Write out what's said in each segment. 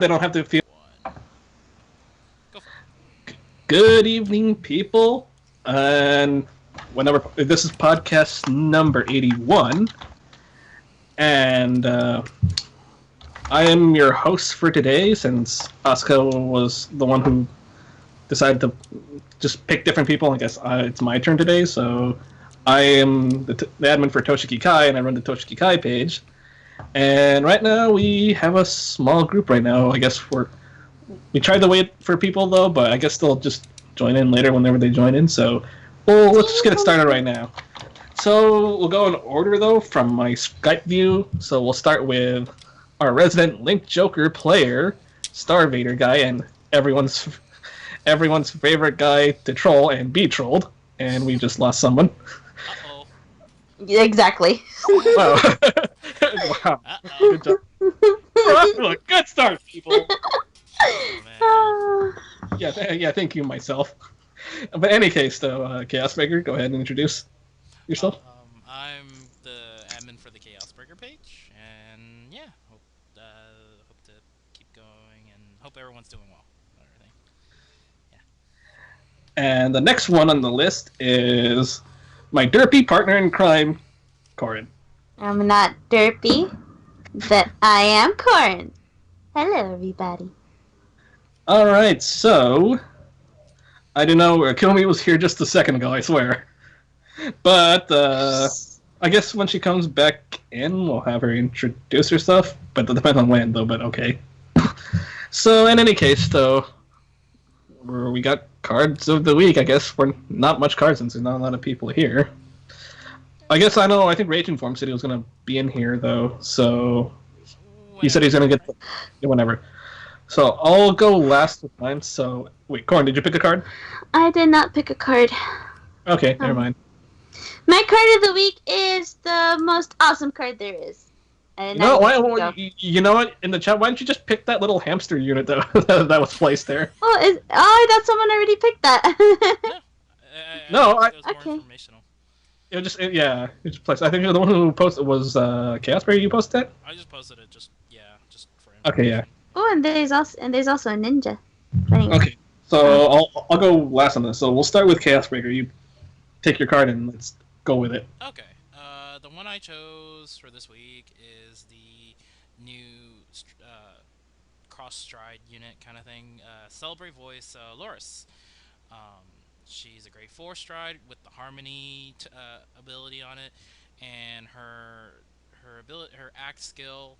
They don't have to feel. Go for it. Good evening, people. And whenever this is podcast number 81, and I am your host for today. Since Asuka was the one who decided to just pick different people, I guess it's my turn today. So I am the admin for Toshiki Kai, and I run the Toshiki Kai page. And right now we have a small group. Right now, I guess we tried to wait for people though, but I guess they'll just join in later whenever they join in. So, well, let's just get it started right now. So we'll go in order though from my Skype view. So we'll start with our resident Link Joker player, Star Vader guy, and everyone's favorite guy to troll and be trolled. And we just lost someone. Uh-oh. Yeah, exactly. Wow. Wow. Uh-oh. Good job. Oh, good start, people. Oh, man. Yeah, thank you, myself. But in any case, though, Chaos Breaker, go ahead and introduce yourself. I'm the admin for the Chaos Breaker page, and yeah, hope to keep going, and hope everyone's doing well. and Everything. And the next one on the list is my derpy partner in crime, Corin. I'm not derpy, but I am Corin. Hello, everybody. All right, so I don't know. Kiyomi was here just a second ago, I swear. But I guess when she comes back in, we'll have her introduce herself. But it depends on when, though. But okay. So in any case, though, we got cards of the week. I guess we're not much cards since there's not a lot of people here. I think Rage Inform said he was going to be in here, though. So he said he's going to get whenever. So I'll go last with mine. So wait, Corin, did you pick a card? I did not pick a card. Okay, never mind. My card of the week is the most awesome card there is. And No, I you know what? In the chat, why don't you just pick that little hamster unit that was placed there? I thought someone already picked that. No, it was more Okay. informational. It just placed. I think the one who posted was Chaos Breaker. You posted that? I just posted it, just for Okay, yeah. Oh, and there's also a ninja. But anyway. Okay, so I'll go last on this. So we'll start with Chaos Breaker. You take your card and let's go with it. Okay. The one I chose for this week is the new cross stride unit kind of thing. Celebrate Voice, Loris. She's a grade 4 stride with the Harmony ability on it, and her act skill,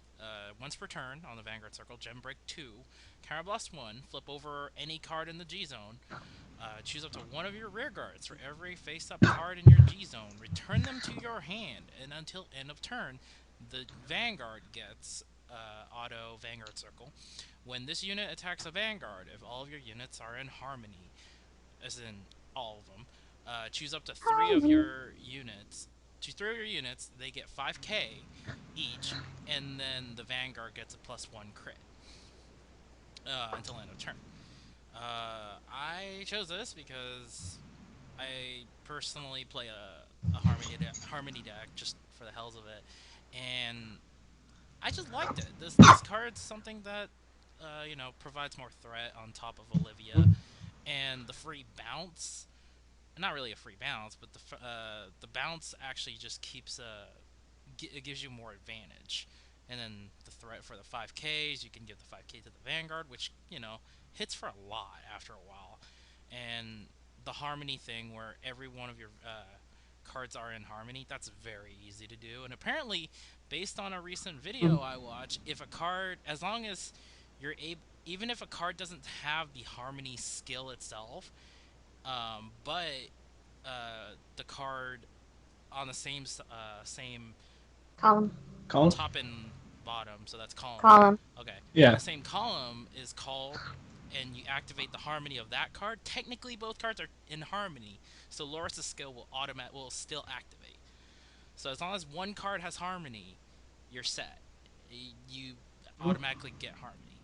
once per turn on the Vanguard Circle, Gem Break 2, Counter Blast 1, flip over any card in the G Zone, choose up to one of your rear guards for every face-up card in your G Zone, return them to your hand, and until end of turn, the Vanguard gets auto Vanguard Circle. When this unit attacks a Vanguard, if all of your units are in Harmony, as in all of them, choose up to three of your units. Choose 3 of your units, they get 5k each, and then the Vanguard gets a +1 crit until end of turn. I chose this because I personally play a Harmony deck just for the hells of it, and I just liked it. This card's something that provides more threat on top of Olivia, and the free bounce. Not really a free bounce, but the bounce actually just keeps it gives you more advantage. And then the threat for the 5Ks, you can give the 5K to the Vanguard, which hits for a lot after a while. And the Harmony thing, where every one of your cards are in Harmony, that's very easy to do. And apparently, based on a recent video I watched, if a card, as long as you're able, even if a card doesn't have the Harmony skill itself, but the card on the same Column. top and bottom, so that's column. Column. Okay. Yeah. The same column is called, and you activate the Harmony of that card. Technically, both cards are in Harmony, so Loris' skill will still activate. So as long as one card has Harmony, you're set. You automatically get Harmony.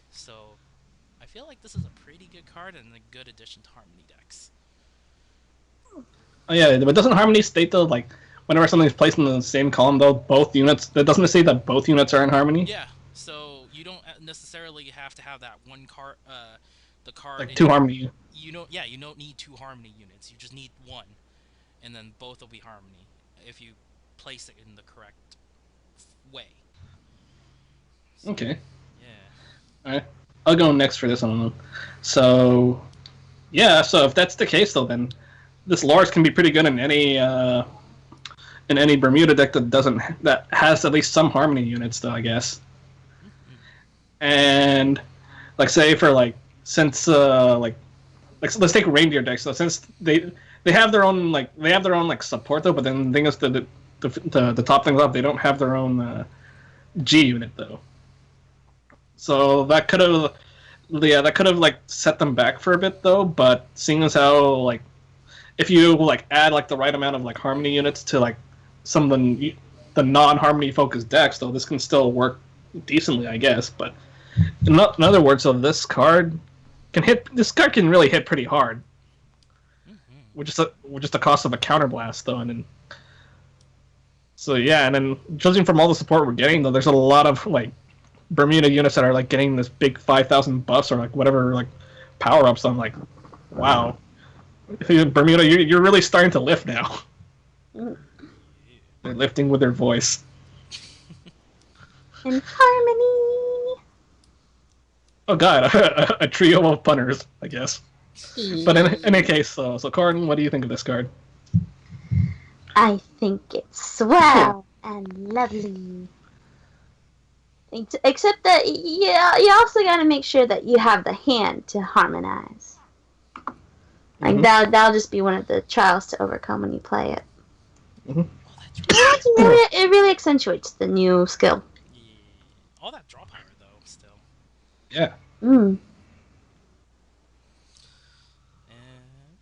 So I feel like this is a pretty good card and a good addition to Harmony decks. Oh yeah, but doesn't Harmony state though, like whenever something's placed in the same column, though both units? That doesn't it say that both units are in Harmony? Yeah. So you don't necessarily have to have that one card. The card. Like two harmony. You don't. Yeah, you don't need 2 harmony units. You just need 1, and then both will be harmony if you place it in the correct way. So, Okay. Yeah. Alright. I'll go next for this one. So, yeah, so if that's the case, though, then this Lars can be pretty good in any Bermuda deck that has at least some harmony units, though, I guess. And, like, say for, like, since, let's take reindeer decks, though, since they have their own, support, though, but then the thing is, the top things up, they don't have their own G unit, though. So that could have, like set them back for a bit though. But seeing as how like, if you like add like the right amount of like harmony units to like some of the non-harmony focused decks, though, this can still work decently, I guess. But in other words, so this card can really hit pretty hard, which is the cost of a counterblast though, and then. So yeah, and then judging from all the support we're getting, though, there's a lot of like Bermuda units that are like getting this big 5,000 buffs or like whatever like power ups. I'm like, wow, Bermuda, you're really starting to lift now. They're lifting with their voice. In harmony. Oh god, a trio of punters, I guess. But in any case, so Corin, what do you think of this card? I think it's swell and lovely. Except that, yeah, you also got to make sure that you have the hand to harmonize. Like that'll just be one of the trials to overcome when you play it. It really accentuates the new skill. Yeah. All that draw power though, still. Yeah.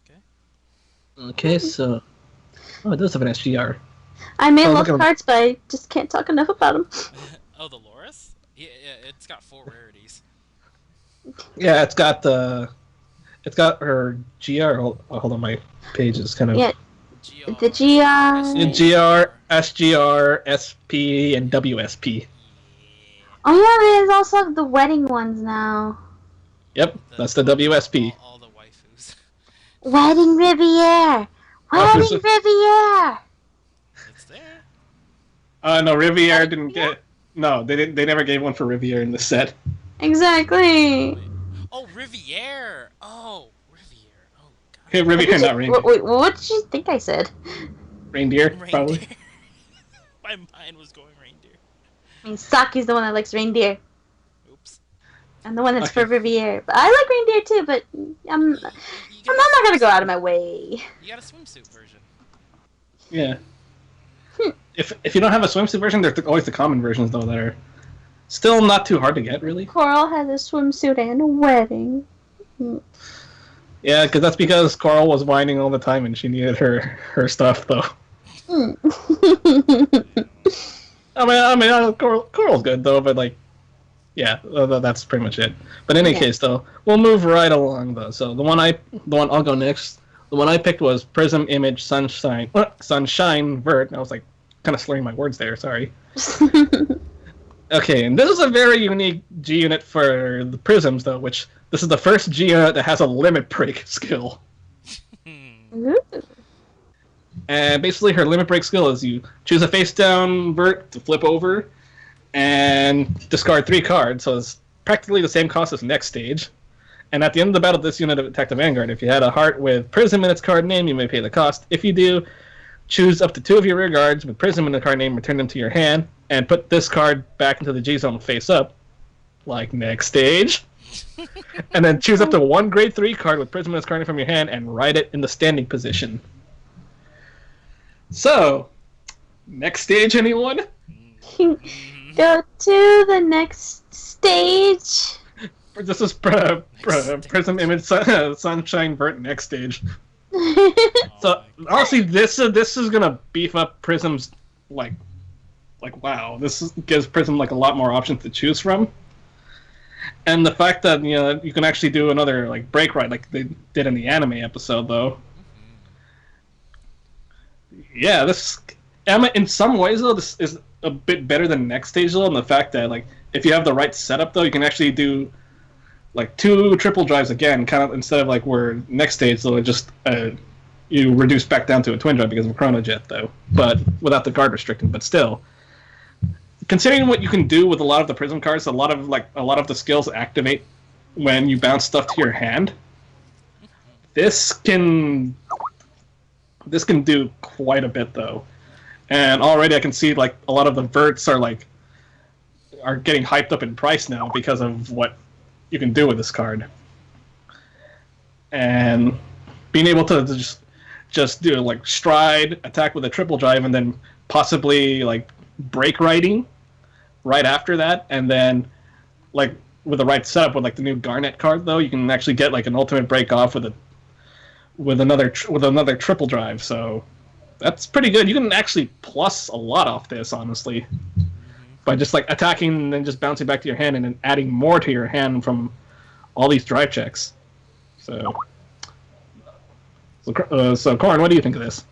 Okay. Okay, so it does have an SGR. I may love cards, but I just can't talk enough about them. Oh, the Loris? Yeah, it's got 4 rarities. Yeah, it's got her GR. Hold on, my page is kind of. Yeah, GR, the GR. GR, SGR, SP, and WSP. Yeah. Oh yeah, there's also the wedding ones now. Yep, that's the WSP. All the waifus. Wedding Riviere! Wedding Riviere! It's there. No, Riviere didn't get. No, they didn't. They never gave one for Riviere in the set. Exactly. Wait. Oh, Riviere! Oh, Riviere. Oh, God. Hey, Riviere, not reindeer. Wait, what did you think I said? Reindeer, Reindeer. probably. My mind was going reindeer. I mean, Saki's the one that likes reindeer. Oops. I'm the one that's for Riviere. But I like reindeer too, but I'm not gonna go out of my way. You got a swimsuit version. Yeah. If you don't have a swimsuit version, there's always the common versions though that are still not too hard to get, really. Coral has a swimsuit and a wedding. Yeah, that's because Coral was whining all the time and she needed her stuff though. I mean, Coral's good though, but like, yeah, that's pretty much it. But in any case, though, we'll move right along though. So the one I'll go next. The one I picked was Prism Image Sunshine Vert. And I was like, kind of slurring my words there. Sorry. Okay, and this is a very unique G unit for the Prisms though, which this is the first G unit that has a limit break skill. And basically, her limit break skill is you choose a face down Vert to flip over, and discard 3 cards. So it's practically the same cost as next stage. And at the end of the battle, this unit attacked the Vanguard. If you had a heart with Prism in its card name, you may pay the cost. If you do, choose up to 2 of your rear guards with Prism in the card name, return them to your hand, and put this card back into the G zone face up, like next stage. And then choose up to 1 grade 3 card with Prism in its card name from your hand and write it in the standing position. So, next stage, anyone? Go to the next stage. This is Prism Image Sunshine Vert next stage. So honestly, this is gonna beef up Prism's like wow. Gives Prism like a lot more options to choose from, and the fact that you can actually do another like break ride like they did in the anime episode though. Yeah, in some ways though, this is a bit better than next stage though, and the fact that like if you have the right setup, though, you can actually do like 2 triple drives again, kind of instead of like where next stage, so it just you reduce back down to a twin drive because of Chrono Jet, though, but without the guard restricting. But still, considering what you can do with a lot of the Prism cards, a lot of the skills activate when you bounce stuff to your hand. This can do quite a bit, though, and already I can see like a lot of the verts are getting hyped up in price now because of what you can do with this card, and being able to just do like stride, attack with a triple drive, and then possibly like break riding right after that, and then like with the right setup with like the new Garnet card, though, you can actually get like an ultimate break off with another triple drive. So that's pretty good. You can actually plus a lot off this, honestly, by just like attacking and then just bouncing back to your hand and then adding more to your hand from all these drive checks. So Corin, what do you think of this?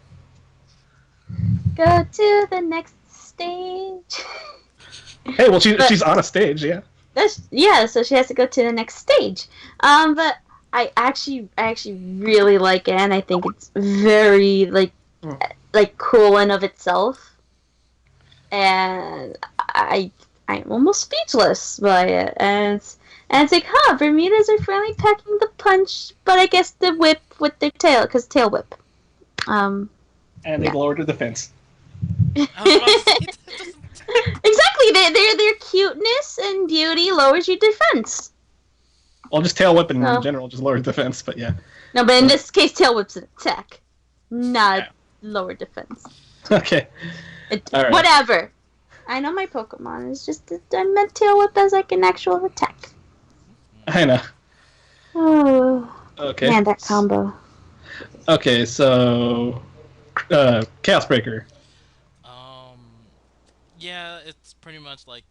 Go to the next stage. Hey, well, she's on a stage, yeah. So she has to go to the next stage. But I actually really like it, and I think it's very like cool in of itself. And I'm almost speechless by it, and it's like, Bermudas are finally packing the punch, but I guess the whip with their tail, because tail whip. And they lowered the defense. Exactly, their cuteness and beauty lowers your defense. Well, just tail whip in general just lowers defense, but yeah. No, but in this case, tail whip's an attack, not lower defense. Okay. All right. Whatever. I know my Pokemon. It's just that I meant tail whip as like an actual attack. I know. Oh. Okay. Man, that combo. Okay, so Chaos Breaker. Yeah, it's pretty much like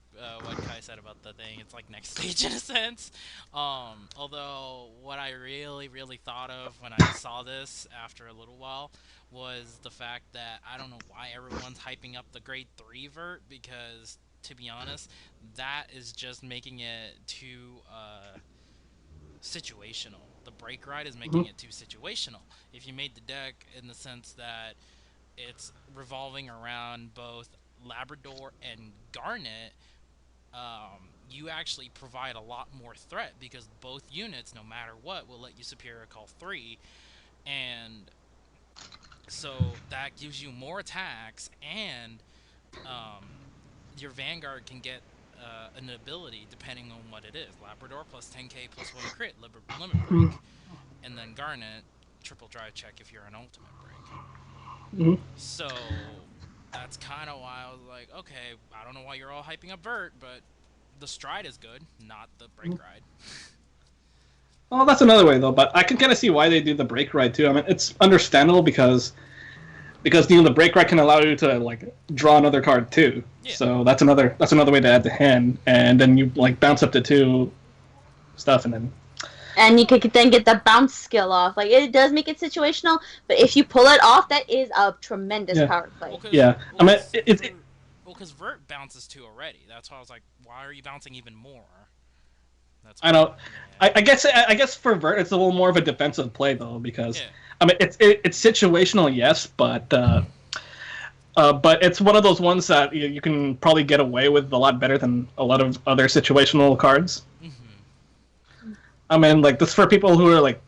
what Kai said about the thing. It's like next stage in a sense. Although what I really thought of when I saw this after a little while was the fact that I don't know why everyone's hyping up the grade 3 vert, because to be honest, that is just making it too situational. The break ride is making it too situational. If you made the deck in the sense that it's revolving around both Labrador and Garnet, you actually provide a lot more threat, because both units, no matter what, will let you Superior Call 3, and so that gives you more attacks, and your Vanguard can get an ability depending on what it is. Labrador plus 10k plus 1 crit, limit break, and then Garnet, triple drive check if you're an ultimate break. So that's kind of why I was like, okay, I don't know why you're all hyping up Vert, but the stride is good, not the break ride. Well, that's another way, though, but I can kind of see why they do the break ride, too. I mean, it's understandable because the break ride can allow you to, like, draw another card, too. Yeah. So that's another way to add to hand, and then you, like, bounce up to 2 stuff, and then... And you could then get the bounce skill off. Like, it does make it situational, but if you pull it off, that is a tremendous power play. I mean, because Vert bounces 2 already. That's why I was like, why are you bouncing even more? I know. Yeah. I guess for Vert, it's a little more of a defensive play, though, because I mean, it's situational, yes, but it's one of those ones that you can probably get away with a lot better than a lot of other situational cards. I mean, like, this for people who are like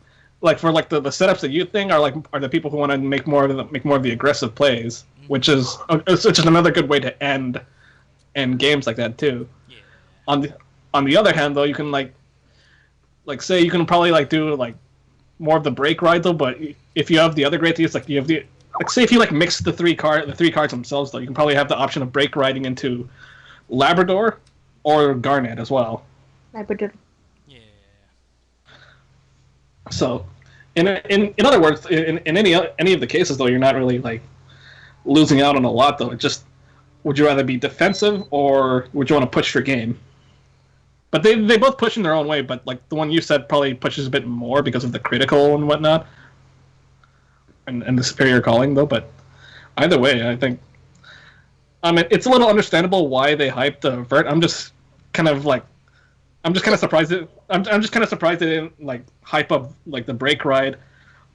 for like the setups that you think are the people who want to make more of the aggressive plays, which is another good way to end games like that too. Yeah. On the other hand, though, you can like say you can probably like do like more of the break ride, though. But if you have the other great things, like you have say if you like mix the three cards themselves, though, you can probably have the option of break riding into Labrador or Garnet as well. Labrador. So, in other words, in any of the cases, though, you're not really like losing out on a lot, though. It just, would you rather be defensive or would you want to push your game? But they both push in their own way. But like the one you said probably pushes a bit more because of the critical and whatnot, and the superior calling, though. But either way, I think, I mean, it's a little understandable why they hyped the Vert. kind of like, I'm just kind of surprised I'm just kind of surprised it didn't like hype up like the Break Ride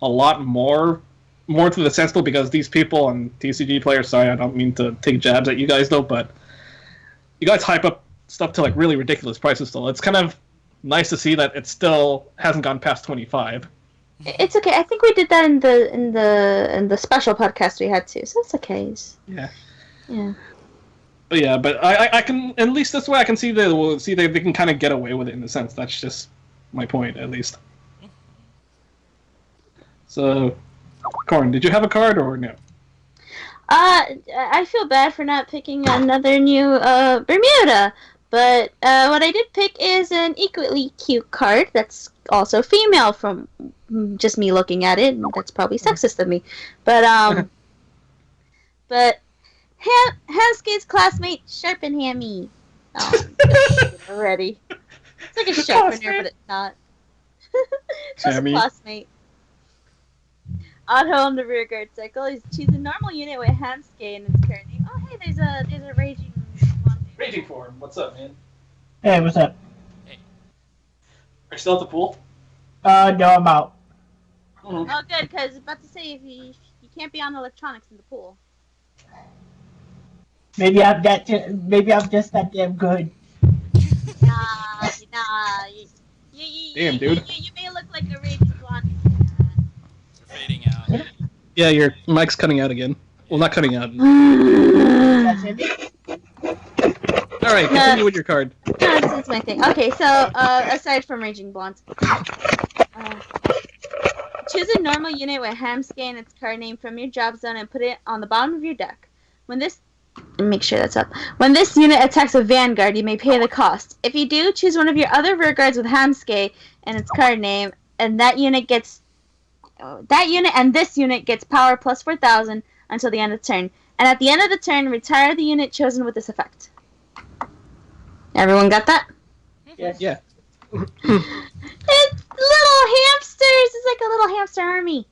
a lot more to the sense though, because these people and TCG players, sorry, I don't mean to take jabs at you guys though, but you guys hype up stuff to like really ridiculous prices still. It's kind of nice to see that it still hasn't gone past 25. It's okay. I think we did that in the special podcast we had too, so it's okay. Yeah. Yeah. But yeah, but I can, at least this way I can see that they can kind of get away with it in a sense. That's just my point, at least. So, Corn, did you have a card or no? I feel bad for not picking another new Bermuda, but what I did pick is an equally cute card that's also female from just me looking at it, and that's probably sexist of me. But but Hamskate's classmate Sharpenhammy. Oh, already. It's like a sharpener, but it's not. It's just a classmate. Otto on the rear guard cycle is choose a normal unit with Hamskate in its current name. Oh hey, there's a raging one. Raging form. What's up, man? Hey, what's up? Hey. Are you still at the pool? No, I'm out. Mm-hmm. Oh good, because I was about to say if you can't be on electronics in the pool. Maybe I'm just that damn good. Nah. Damn, dude. You may look like a raging blonde. You're fading out. Yeah, your mic's cutting out again. Well, not cutting out. That's it. All right, continue with your card. No, that's my thing. Okay, so aside from raging blondes, choose a normal unit with Hamskate and its card name from your job zone and put it on the bottom of your deck. Make sure that's up. When this unit attacks a Vanguard, you may pay the cost. If you do, choose one of your other rear guards with Hamskate and its card name, and this unit gets power plus 4,000 until the end of the turn. And at the end of the turn, retire the unit chosen with this effect. Everyone got that? Yes. Yeah. It's little hamsters. It's like a little hamster army.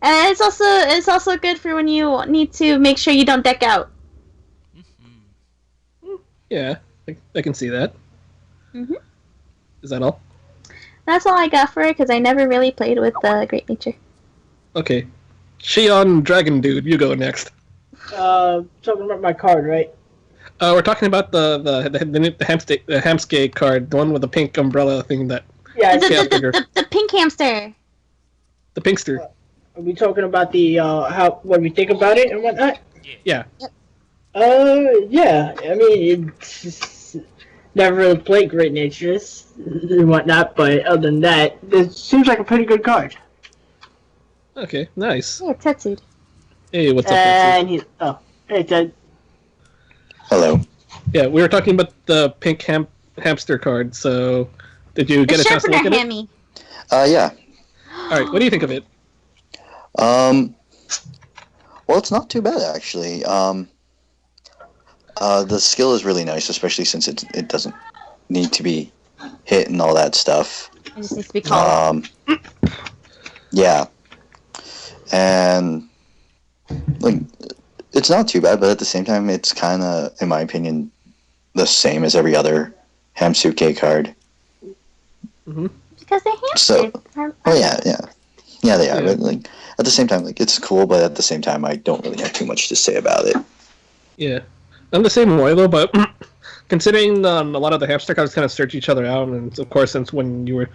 And it's also good for when you need to make sure you don't deck out. Yeah, I can see that. Mhm. Is that all? That's all I got for it because I never really played with Great Nature. Okay. Shion Dragon Dude, you go next. Talking about my card, right? We're talking about the Hamskate card, the one with the pink umbrella thing that. Yeah. The pink hamster. The pinkster. Are we talking about the what we think about it and whatnot? Yeah. Yeah. I mean, it's never really played Great Natures and whatnot, but other than that, it seems like a pretty good card. Okay, nice. Yeah, Tetsued. Hey, what's up, And he's hey Ted. Hello. Yeah, we were talking about the pink hamster card, so did you get a chance to look at it? Hammy. Yeah. Alright, what do you think of it? Well, it's not too bad, actually. The skill is really nice, especially since it doesn't need to be hit and all that stuff. It just needs to be called. Yeah. And, like, it's not too bad, but at the same time, it's kind of, in my opinion, the same as every other Hamsuke card. Mm-hmm. Because they're hamsters. So, oh yeah, they are. Yeah. But like at the same time, like it's cool, but at the same time, I don't really have too much to say about it. Yeah. I'm the same way, though, but considering a lot of the hamster cards kind of search each other out, and of course, since when you were...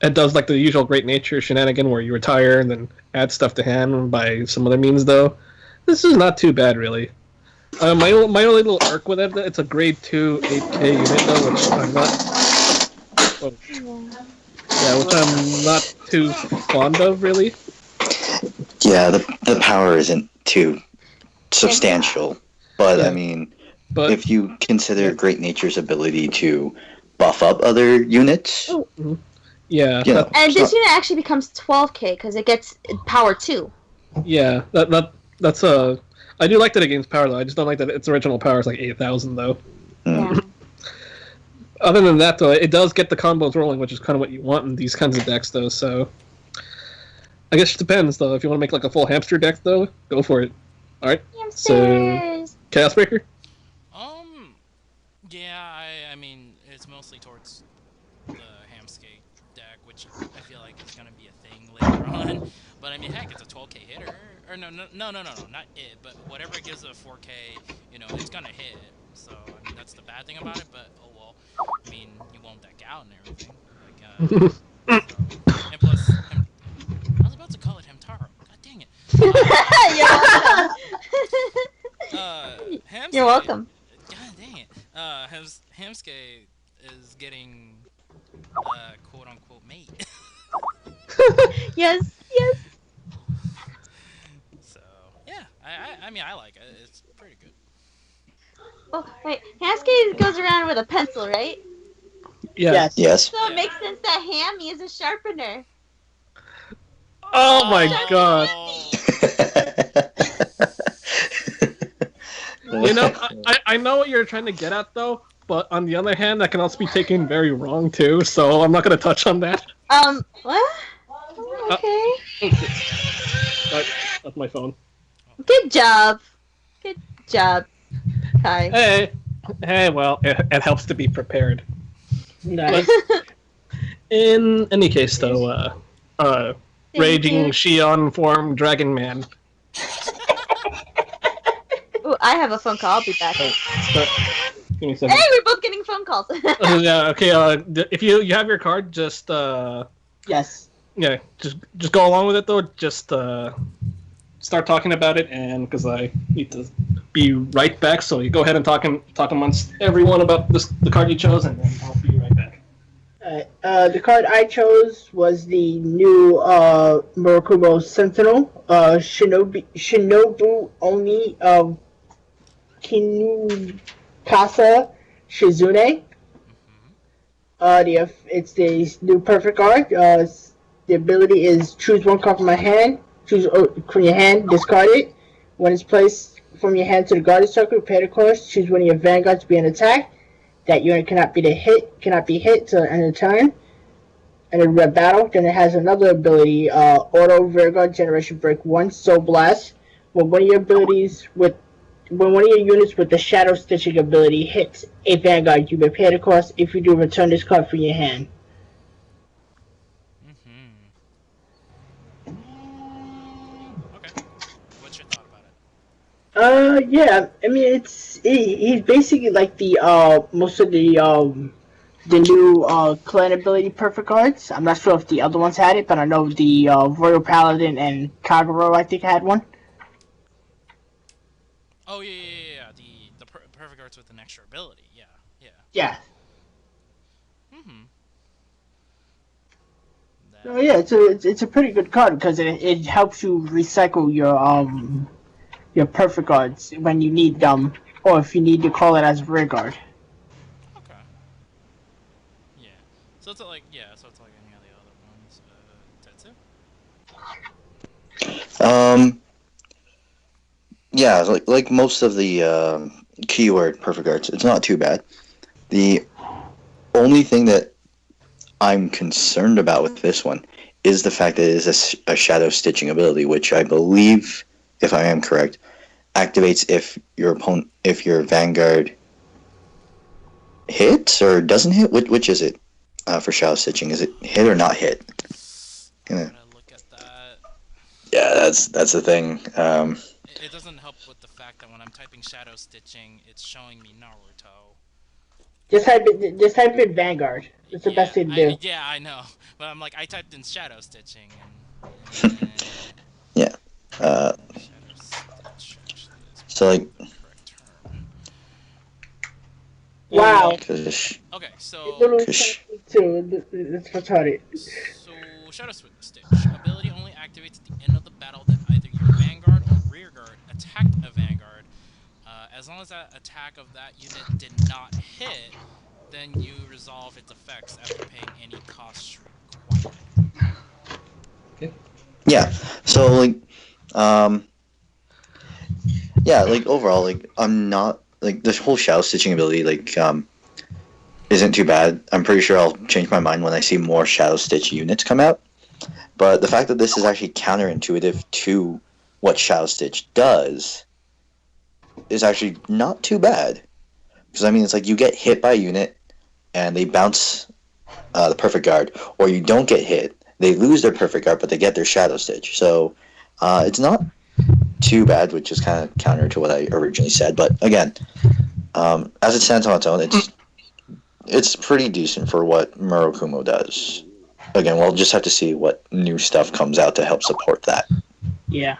It does like the usual Great Nature shenanigan where you retire and then add stuff to hand by some other means, though. This is not too bad, really. My only little irk with it, it's a grade 2 8K unit, though, which I'm not... Well, yeah, which I'm not too fond of, really. Yeah, the power isn't too substantial, but Yeah. I mean, But if you consider Great Nature's ability to buff up other units, yeah, you know, And it's this not- unit actually becomes 12k because it gets power 2. yeah, that's I do like that it gains power, though. I just don't like that its original power is like 8,000, though. mm. Yeah. Other than that, though, it does get the combos rolling, which is kind of what you want in these kinds of decks, though. So, I guess it depends, though. If you want to make like a full hamster deck, though, go for it. All right. Hamsters. Chaos Breaker? Yeah, I mean, it's mostly towards the Hamskate deck, which I feel like is gonna be a thing later on. But I mean, heck, it's a 12k hitter, or no, not it, but whatever gives it a 4k, it's gonna hit. So I mean, that's the bad thing about it. But oh well, I mean, you won't deck out and everything. Like, and plus, I was about to call it Hamtaro. God dang it. Hamskate, You're welcome. God dang it. Hamskate is getting quote unquote mate. Yes. So yeah, I mean I like it. It's pretty good. Oh, wait. Hamskate goes around with a pencil, right? Yeah. Yes. So it makes sense that Hammy is a sharpener. Oh my god. You know, I know what you're trying to get at, though, but on the other hand, that can also be taken very wrong, too, so I'm not going to touch on that. What? Oh, okay. That's my phone. Good job. Kai. Hey, well, it helps to be prepared. Nice. In any case, though, Raging Shion form Dragon Man. Ooh, I have a phone call. I'll be back. Give me a Hey, second. we're both getting phone calls. Yeah, okay, if you have your card, just, Yes. yeah, just go along with it, though. Just, start talking about it, and because I need to be right back, so you go ahead and talk amongst everyone about the card you chose, and then I'll be right back. The card I chose was the new Murakumo Sentinel, Shinobu Oni of Kinukasa Shizune. It's the new perfect card. The ability is choose one card from my hand, from your hand, discard it. When it's placed from your hand to the guarded circle, pay the cost. Choose one of your vanguards to be an attack. That unit cannot be hit till the end of the turn. And in red battle, then it has another ability, Auto Vanguard Generation Break 1, Soul Blast. When one of your units with the Shadow Stitching ability hits a Vanguard, you may pay the cost. If you do, return this card from your hand. Okay. What's your thought about it? Yeah, I mean, he's basically like the most of the new clan ability perfect cards. I'm not sure if the other ones had it, but I know the Royal Paladin and Kagero, I think, had one. Oh yeah. The perfect arts with an extra ability. Yeah. Yeah. That, Oh yeah, it's a pretty good card because it helps you recycle your perfect cards when you need them, or if you need to call it as a rear guard. Okay. Yeah. So it's like any of the other ones. Tetsu? Yeah, like most of the keyword perfect arts, it's not too bad. The only thing that I'm concerned about with this one is the fact that it is a shadow stitching ability, which I believe, if I am correct, activates if your Vanguard hits or doesn't hit. Which is it for shadow stitching? Is it hit or not hit? I'm gonna look at that. Yeah, that's the thing. It doesn't help with the fact that when I'm typing shadow stitching, it's showing me Naruto. Just type in Vanguard. It's the best thing to do. Yeah, I know. But I'm like, I typed in shadow stitching and Yeah. shadow stitch actually is So like. the correct term. Wow. Okay, so It's retarded. shadow stitch ability only activates at the end of the battle that either your Vanguard or rearguard attacked a Vanguard. As long as that attack of that unit did not hit, then you resolve its effects after paying any costs required. Okay. Yeah. So like, yeah, like overall, like I'm not like this whole shadow stitching ability isn't too bad. I'm pretty sure I'll change my mind when I see more shadow stitch units come out. But the fact that this is actually counterintuitive to what shadow stitch does is actually not too bad. Because, I mean, it's like you get hit by a unit, and they bounce the Perfect Guard, or you don't get hit, they lose their Perfect Guard, but they get their Shadow Stitch. So it's not too bad, which is kind of counter to what I originally said. But again, as it stands on its own, it's pretty decent for what Murakumo does. Again, we'll just have to see what new stuff comes out to help support that. Yeah.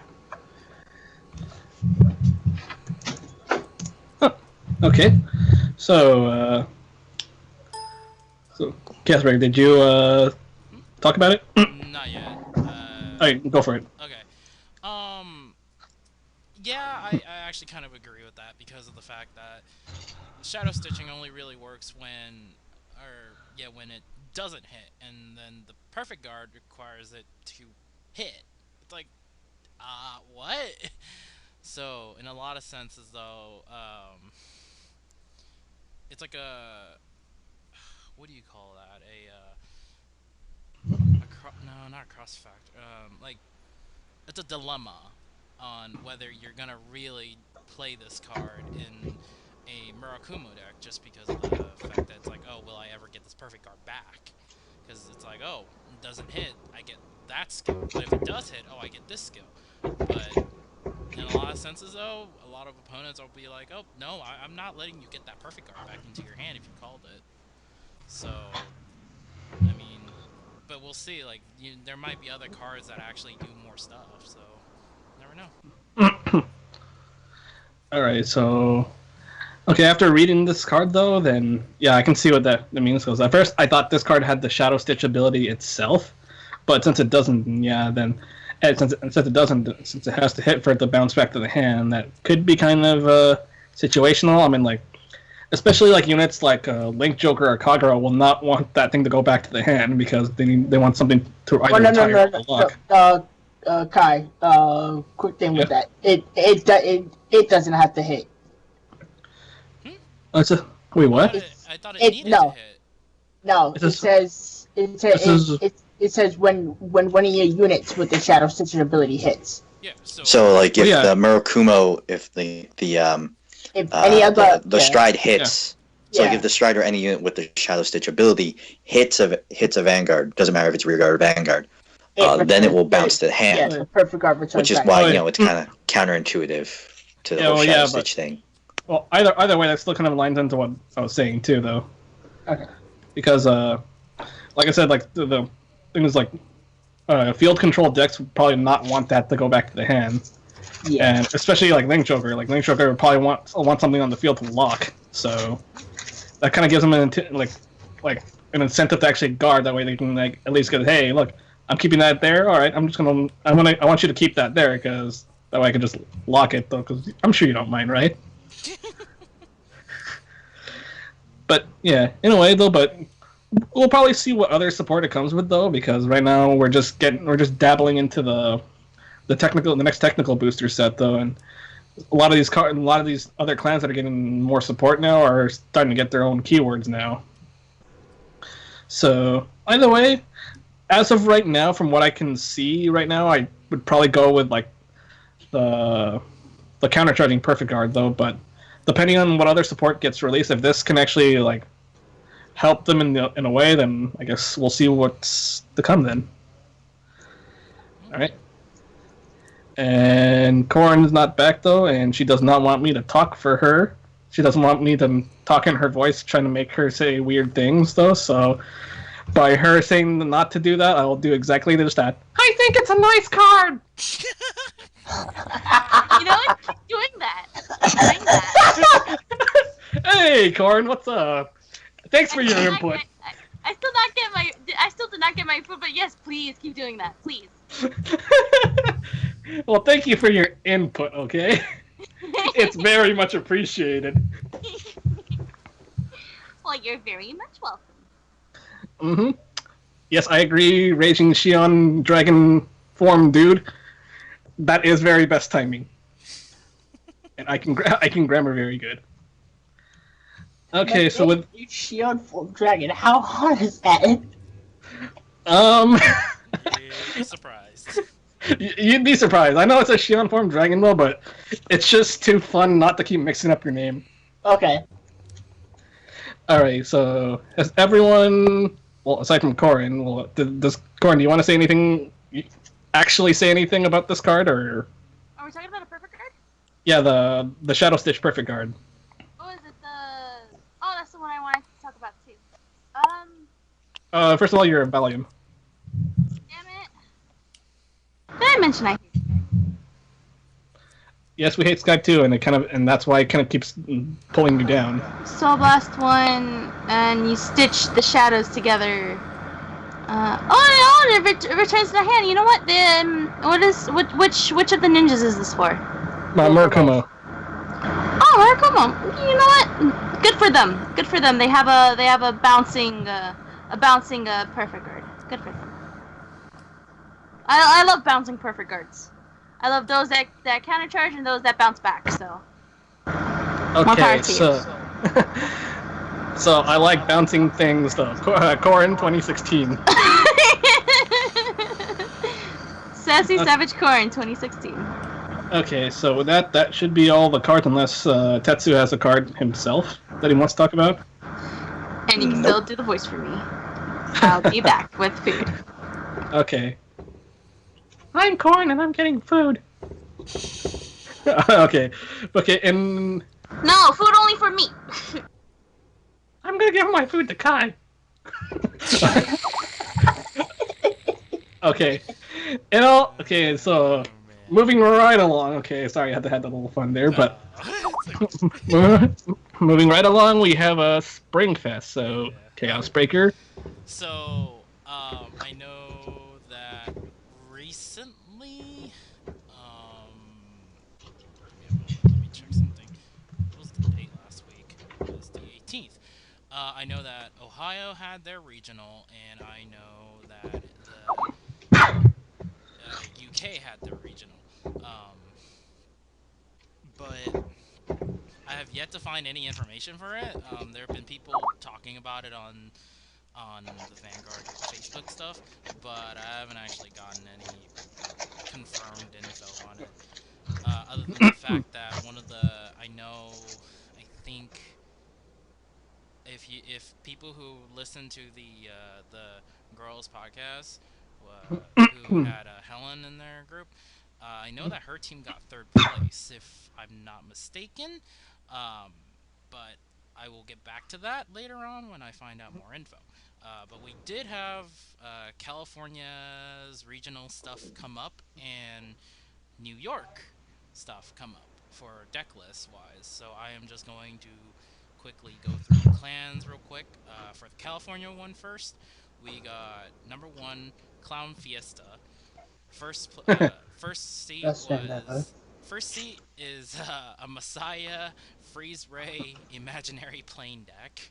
Okay, so Casper, did you talk about it? Not yet. Alright, go for it. Okay. Yeah, I actually kind of agree with that because of the fact that shadow stitching only really works when it doesn't hit, and then the Perfect Guard requires it to hit. It's like, what? So, in a lot of senses, though, it's like what do you call that? No, not a cross factor. Like, it's a dilemma on whether you're gonna really play this card in a Murakumo deck just because of the fact that it's like, oh, will I ever get this Perfect Guard back? Because it's like, oh, it doesn't hit, I get that skill. But if it does hit, oh, I get this skill. But in a lot of senses, though, a lot of opponents will be like, oh, no, I'm not letting you get that Perfect Guard back into your hand if you called it. So, I mean, but we'll see. Like, there might be other cards that actually do more stuff, so never know. Alright, so... Okay, after reading this card, though, then... Yeah, I can see what that means. Because at first, I thought this card had the Shadow Stitch ability itself. But since it doesn't, yeah, then... And since it doesn't, since it has to hit for it to bounce back to the hand, that could be kind of situational. I mean, like... Especially, like, units like Link Joker or Kagura will not want that thing to go back to the hand because they want something to either retire or block. Kai, quick thing with that. It doesn't have to hit. Wait, what? I thought it needed to hit. No, it says when one of your units with the Shadow Stitch ability hits. Yeah. So like if the Murakumo, if if any other stride hits. So like if the stride or any unit with the Shadow Stitch ability hits a Vanguard, doesn't matter if it's rear guard or Vanguard, then it will bounce to the hand. Yeah, the Perfect Guard returns. Which is why it's kind of counterintuitive to the whole Shadow Stitch thing. Well, either way, that still kind of lines into what I was saying too, though. Okay. Because, like I said, like the thing is like, field control decks would probably not want that to go back to the hand. Yeah. And especially like Link Joker. Like Link Joker would probably want something on the field to lock. So that kind of gives them an incentive to actually guard. That way they can like at least go, hey, look, I'm keeping that there. All right, I want you to keep that there because that way I can just lock it though. Because I'm sure you don't mind, right? But yeah, in a way though. But we'll probably see what other support it comes with though, because right now we're just dabbling into the next technical booster set though, and a lot of these other clans that are getting more support now are starting to get their own keywords now. So either way, as of right now, from what I can see right now, I would probably go with like the countercharging Perfect Guard though, but depending on what other support gets released, if this can actually like help them in a way, then I guess we'll see what's to come then. All right. And Corin's not back though, and she does not want me to talk for her. She doesn't want me to talk in her voice, trying to make her say weird things though. So by her saying not to do that, I will do exactly just that. I think it's a nice card. You know what? Keep doing that. Keep doing that. Hey, Corin, what's up? Thanks for your input. I still did not get my input, but yes, please keep doing that, please. Well, thank you for your input, okay? It's very much appreciated. Well, you're very much welcome. Mm-hmm. Yes, I agree, Raging Shion Dragon form dude. That is very best timing. And I can grammar very good. Okay, so with Shion form dragon, how hard is that? You're surprised. You'd be surprised. I know it's a Shion form Dragon Ball, but it's just too fun not to keep mixing up your name. Okay. Alright, so has everyone, well, aside from Corin, well, does Corin, do you want to say anything, actually say anything about this card, or? Are we talking about a perfect card? Yeah, the Shadow Stitch Perfect card. Oh, is it the... Oh, that's the one I wanted to talk about, too. First of all, your volume. Damn it. Did I mention I hate Yes, we hate Skype too, and that's why it kind of keeps pulling you down. Soul Blast 1, and you stitch the shadows together. It returns to the hand. You know what? Which of the ninjas is this for? Murakumo. Oh, Murakumo. You know what? Good for them. Good for them. They have a bouncing perfect guard. Good for them. I love bouncing perfect guards. I love those that counter charge and those that bounce back. So. Okay, so so I like bouncing things though. Corin 2016. Sassy Savage Corin 2016. Okay, so with that should be all the cards, unless Tetsu has a card himself that he wants to talk about. And you can still do the voice for me. I'll be back with food. Okay. I'm Corin and I'm getting food. Okay, and No, food only for me. I'm gonna give my food to Kai. Okay, okay, so moving right along. Okay, sorry, I had to have a little fun there, but moving right along, we have a Spring Fest. So Chaos Breaker. So, I know that recently, let me check something. What was the date last week? It was the 18th. I know that Ohio had their regional, and I know that the UK had their regional. But I have yet to find any information for it. There have been people talking about it on the Vanguard Facebook stuff, but I haven't actually gotten any confirmed info on it. Other than the fact that I think if people who listen to the girls podcast, who had Helen in their group, I know that her team got third place, if I'm not mistaken. But I will get back to that later on when I find out more info. But we did have California's regional stuff come up and New York stuff come up for deck list wise. So I am just going to quickly go through the clans real quick. For the California one first, we got number 1, Clown Fiesta. First seat first seat is a Messiah Freeze Ray Imaginary Plane deck.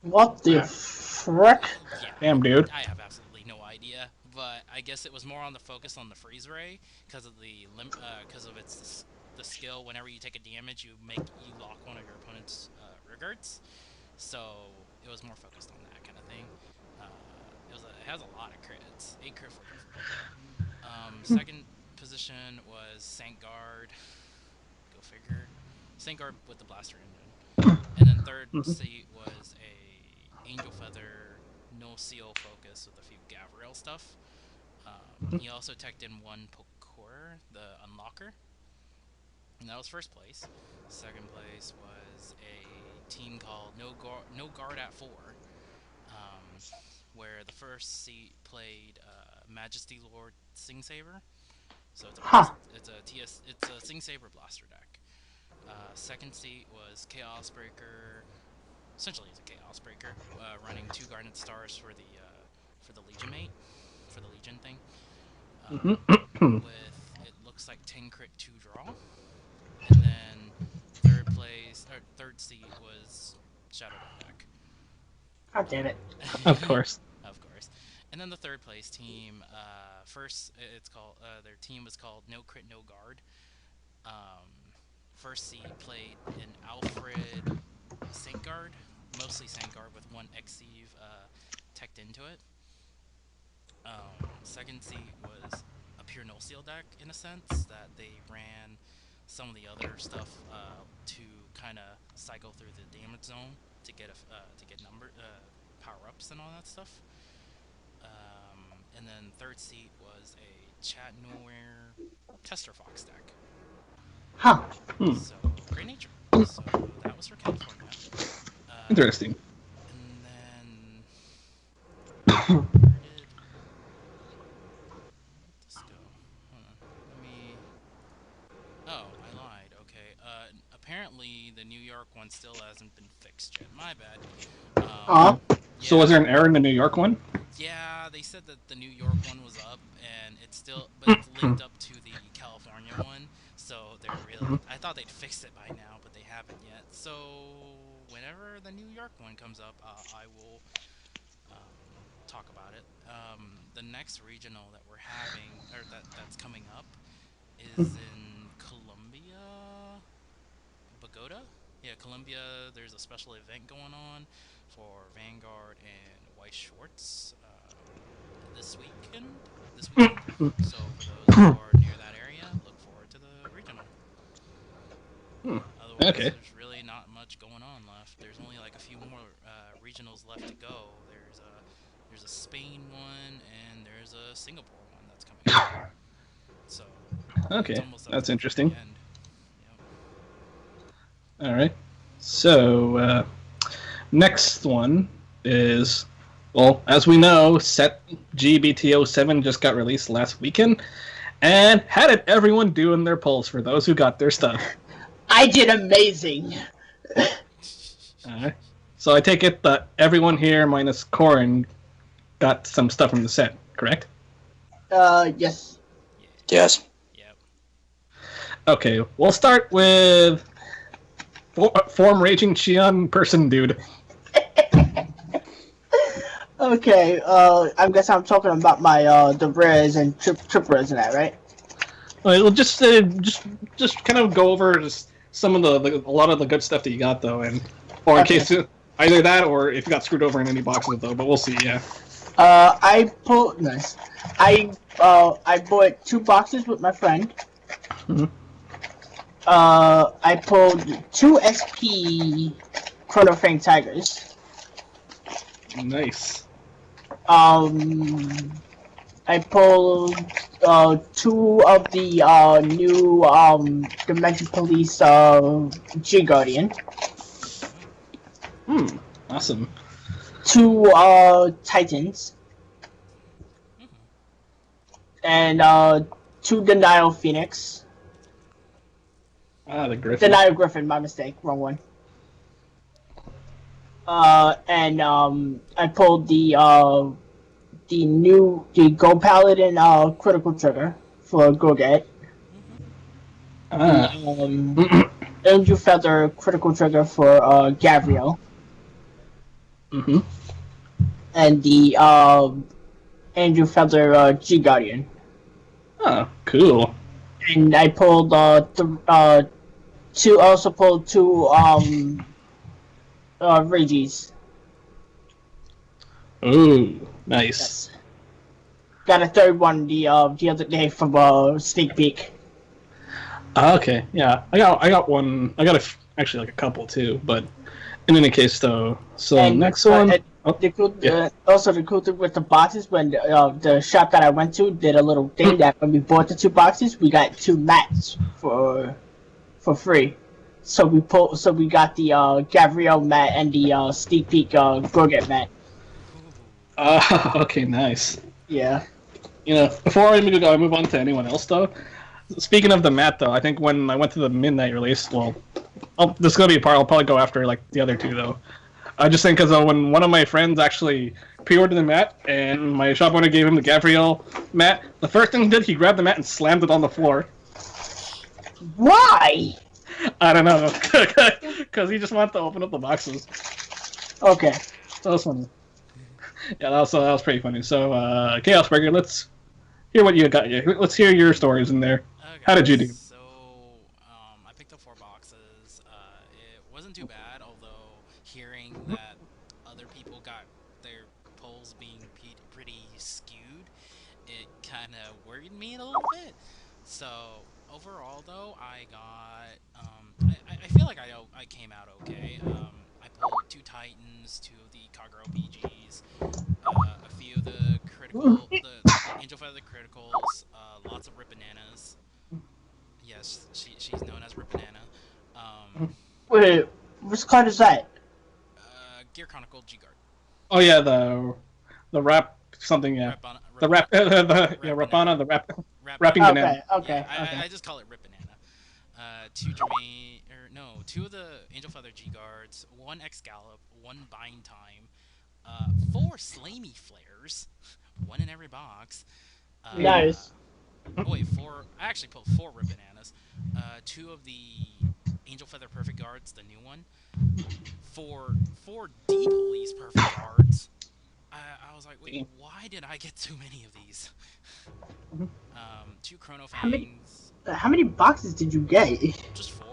What the frick? Yeah, Damn, dude. I have absolutely no idea, but I guess it was more on the focus on the Freeze Ray because of the skill. Whenever you take a damage, you lock one of your opponent's regards. So it was more focused on that kind of thing. It has a lot of crits, 8 crit for difficult. Second position was Saintguard. Go figure. Saintguard with the blaster engine. And then third seat was a Angel Feather, no seal focus with a few Gavriel stuff. He also teched in one Pokor, the Unlocker. And that was first place. Second place was a team called No Guard at 4. Where the first seat played Majesty Lord Sing Saber. So it's a Sing Saber blaster deck. Second seat was Chaos Breaker. Essentially, it's a Chaos Breaker, running 2 Garnet Stars for the Legion mate, for the Legion thing. With it looks like 10 crit 2 draw. And then third seat was Shadow deck. God damn it. Of course. Of course. And then the third place team, their team was called No Crit No Guard. First seed played an Alfred Saintguard, mostly Saintguard with 1 Xyz teched into it. Second seed was a pure no seal deck in a sense that they ran some of the other stuff to kind of cycle through the damage zone to get power ups and all that stuff. And then third seat was a Chat Nowhere Tester Fox deck. Huh. So great nature. So that was for California. Interesting. And then where did this go? Hold on. Let me. Oh, I lied. Okay. Apparently the New York one still hasn't been fixed yet. My bad. Uh, So was there an error in the New York one? Yeah, they said that the New York one was up, and but it's linked up to the California one. So they're really. I thought they'd fixed it by now, but they haven't yet. So whenever the New York one comes up, I will talk about it. The next regional that we're having, or that's coming up, is in Columbia, Bogota. Yeah, Columbia. There's a special event going on for Vanguard and White Shorts this weekend. This weekend. So for those who are near that area, look forward to the regional. Otherwise, Okay. there's really not much going on left. There's only like a few more regionals left to go. There's a Spain one and there's a Singapore one that's coming up. So Okay, it's almost up that's to the interesting. very end. Yep. All right. So next one is, well, as we know, Set GBT07 just got released last weekend. And how did everyone do in their polls for those who got their stuff? I did amazing. Alright. So I take it that everyone here minus Corin got some stuff from the set, correct? Yes. Yes. Yep. Okay, we'll start with Form Raging Cheon Person Dude. Okay, I guess I'm talking about my, the res and trip res and that, right? We'll just kind of go over just some of a lot of the good stuff that you got though, and or in Okay. case either that or if you got screwed over in any boxes though, but we'll see. Yeah. I pulled, nice. I bought 2 boxes with my friend. Mhm. I pulled 2 SP Chrono Fang Tigers. Nice. I pulled 2 of the new Dimension Police G Guardian. Awesome. 2 Titans. And 2 Denial Phoenix. The Griffin. Denial Griffin, my mistake, wrong one. And I pulled the Go Paladin Critical Trigger for Goget. Angel Feather Critical Trigger for Gavriel. Mm-hmm. And the Angel Feather G Guardian. Oh, cool. And I pulled also pulled 2 Regis. Ooh, nice. Yes. Got a 3rd one the other day from Sneak Peek. Okay, yeah, I got one. I got actually like a couple too, but in any case though. So And, next one. and Oh, the cool, yeah. also the cool thing with the boxes, when the shop that I went to did a little thing that when we bought the 2 boxes, we got 2 mats for free. So we got the Gavriel mat and the Sneak Peek Goget mat. Okay, nice. Yeah. You know, before I move on to anyone else though. Speaking of the mat though, I think when I went to the midnight release, well, this is gonna be a part. I'll probably go after like the other 2 though. I just think because when one of my friends actually pre-ordered the mat and my shop owner gave him the Gavriel mat, the first thing he did, he grabbed the mat and slammed it on the floor. Why? I don't know, because he just wanted to open up the boxes. Okay. So that was funny. Yeah, that was pretty funny. So, Chaos Breaker, let's hear what you got. Let's hear your stories in there. Okay, How did you do? So, I picked up 4 boxes. It wasn't too bad, although hearing that other people got their polls being pretty skewed, it kind of worried me a little bit. So overall, though, I got I feel like I came out okay. I pulled 2 Titans, 2 of the Kagero BGs, a few of the Angel Feather criticals, lots of Rip Bananas. Yes, she's known as Rip Banana. Wait, which card is that? Gear Chronicle G Guard. Oh yeah, the rap something, yeah. The rap, Rapana, the rap, rapping banana. Okay. I just call it Rip Banana. 2 Jermaine, or no, 2 of the Angel Feather G Guards, 1 X Gallop, 1 Bind Time, 4 Slamey Flares, 1 in every box. Nice. Oh wait, 4. I actually pulled 4 Rip Bananas. 2 of the Angel Feather Perfect Guards, the new one. 4 D Police Perfect Guards. I was like, wait, why did I get too many of these? 2 Chrono Fangs. How many boxes did you get? Just 4.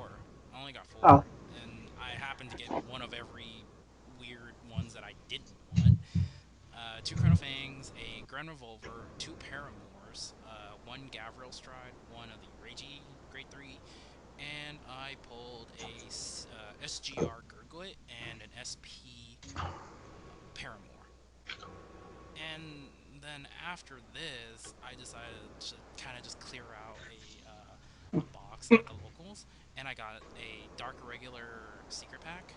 I only got 4. Oh. And I happened to get one of every weird ones that I didn't want. 2 Chrono Fangs, a Grand Revolver, 2 Paramours, 1 Gavril Stride, 1 of the Reiji Grade 3, and I pulled a SGR Gurglet and an SP Paramore. And then after this, I decided to kind of just clear out a box at the locals, and I got a Dark Irregular Secret Pack,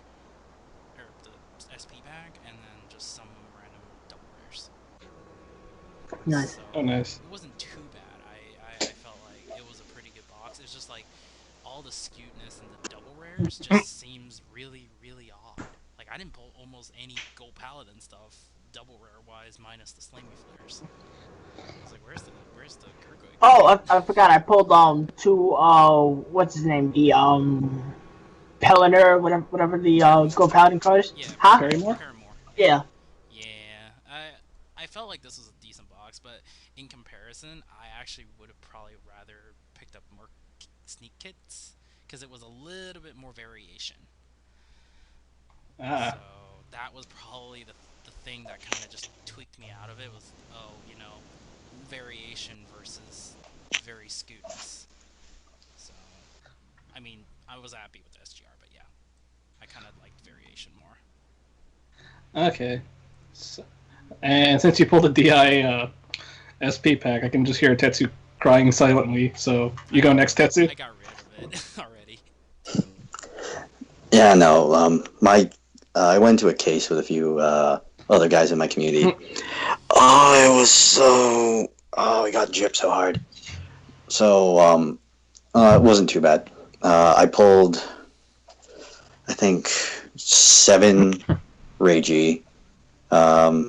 or the SP pack, and then just some random double rares. Nice. So Oh, nice. it wasn't too bad. I felt like it was a pretty good box. It's just like all the skewedness and the double rares just seems really, really odd. Like I didn't pull almost any Gold Paladin stuff double rare wise minus the Slamey Flares. I was like, where's the Gurgoy? Oh, I forgot. I pulled 2. What's his name? The Pellinor, whatever the Go Paladin card is. Yeah, Huh? Paramore? Yeah. Yeah, I felt like this was a decent box, but in comparison, I actually would have probably rather picked up more sneak kits because it was a little bit more variation. Ah. So that was probably the thing that kind of just tweaked me out of it was, variation versus very skewedness. So, I mean, I was happy with the SGR, but yeah, I kind of liked variation more. Okay. So, and since you pulled the DI SP pack, I can just hear Tetsu crying silently. So you go next, Tetsu. I got rid of it already. Yeah, no. I went to a case with a few other guys in my community. Oh, it was so. Oh, we got gypped so hard. So it wasn't too bad. I pulled, I think, 7 Reiji, 2.5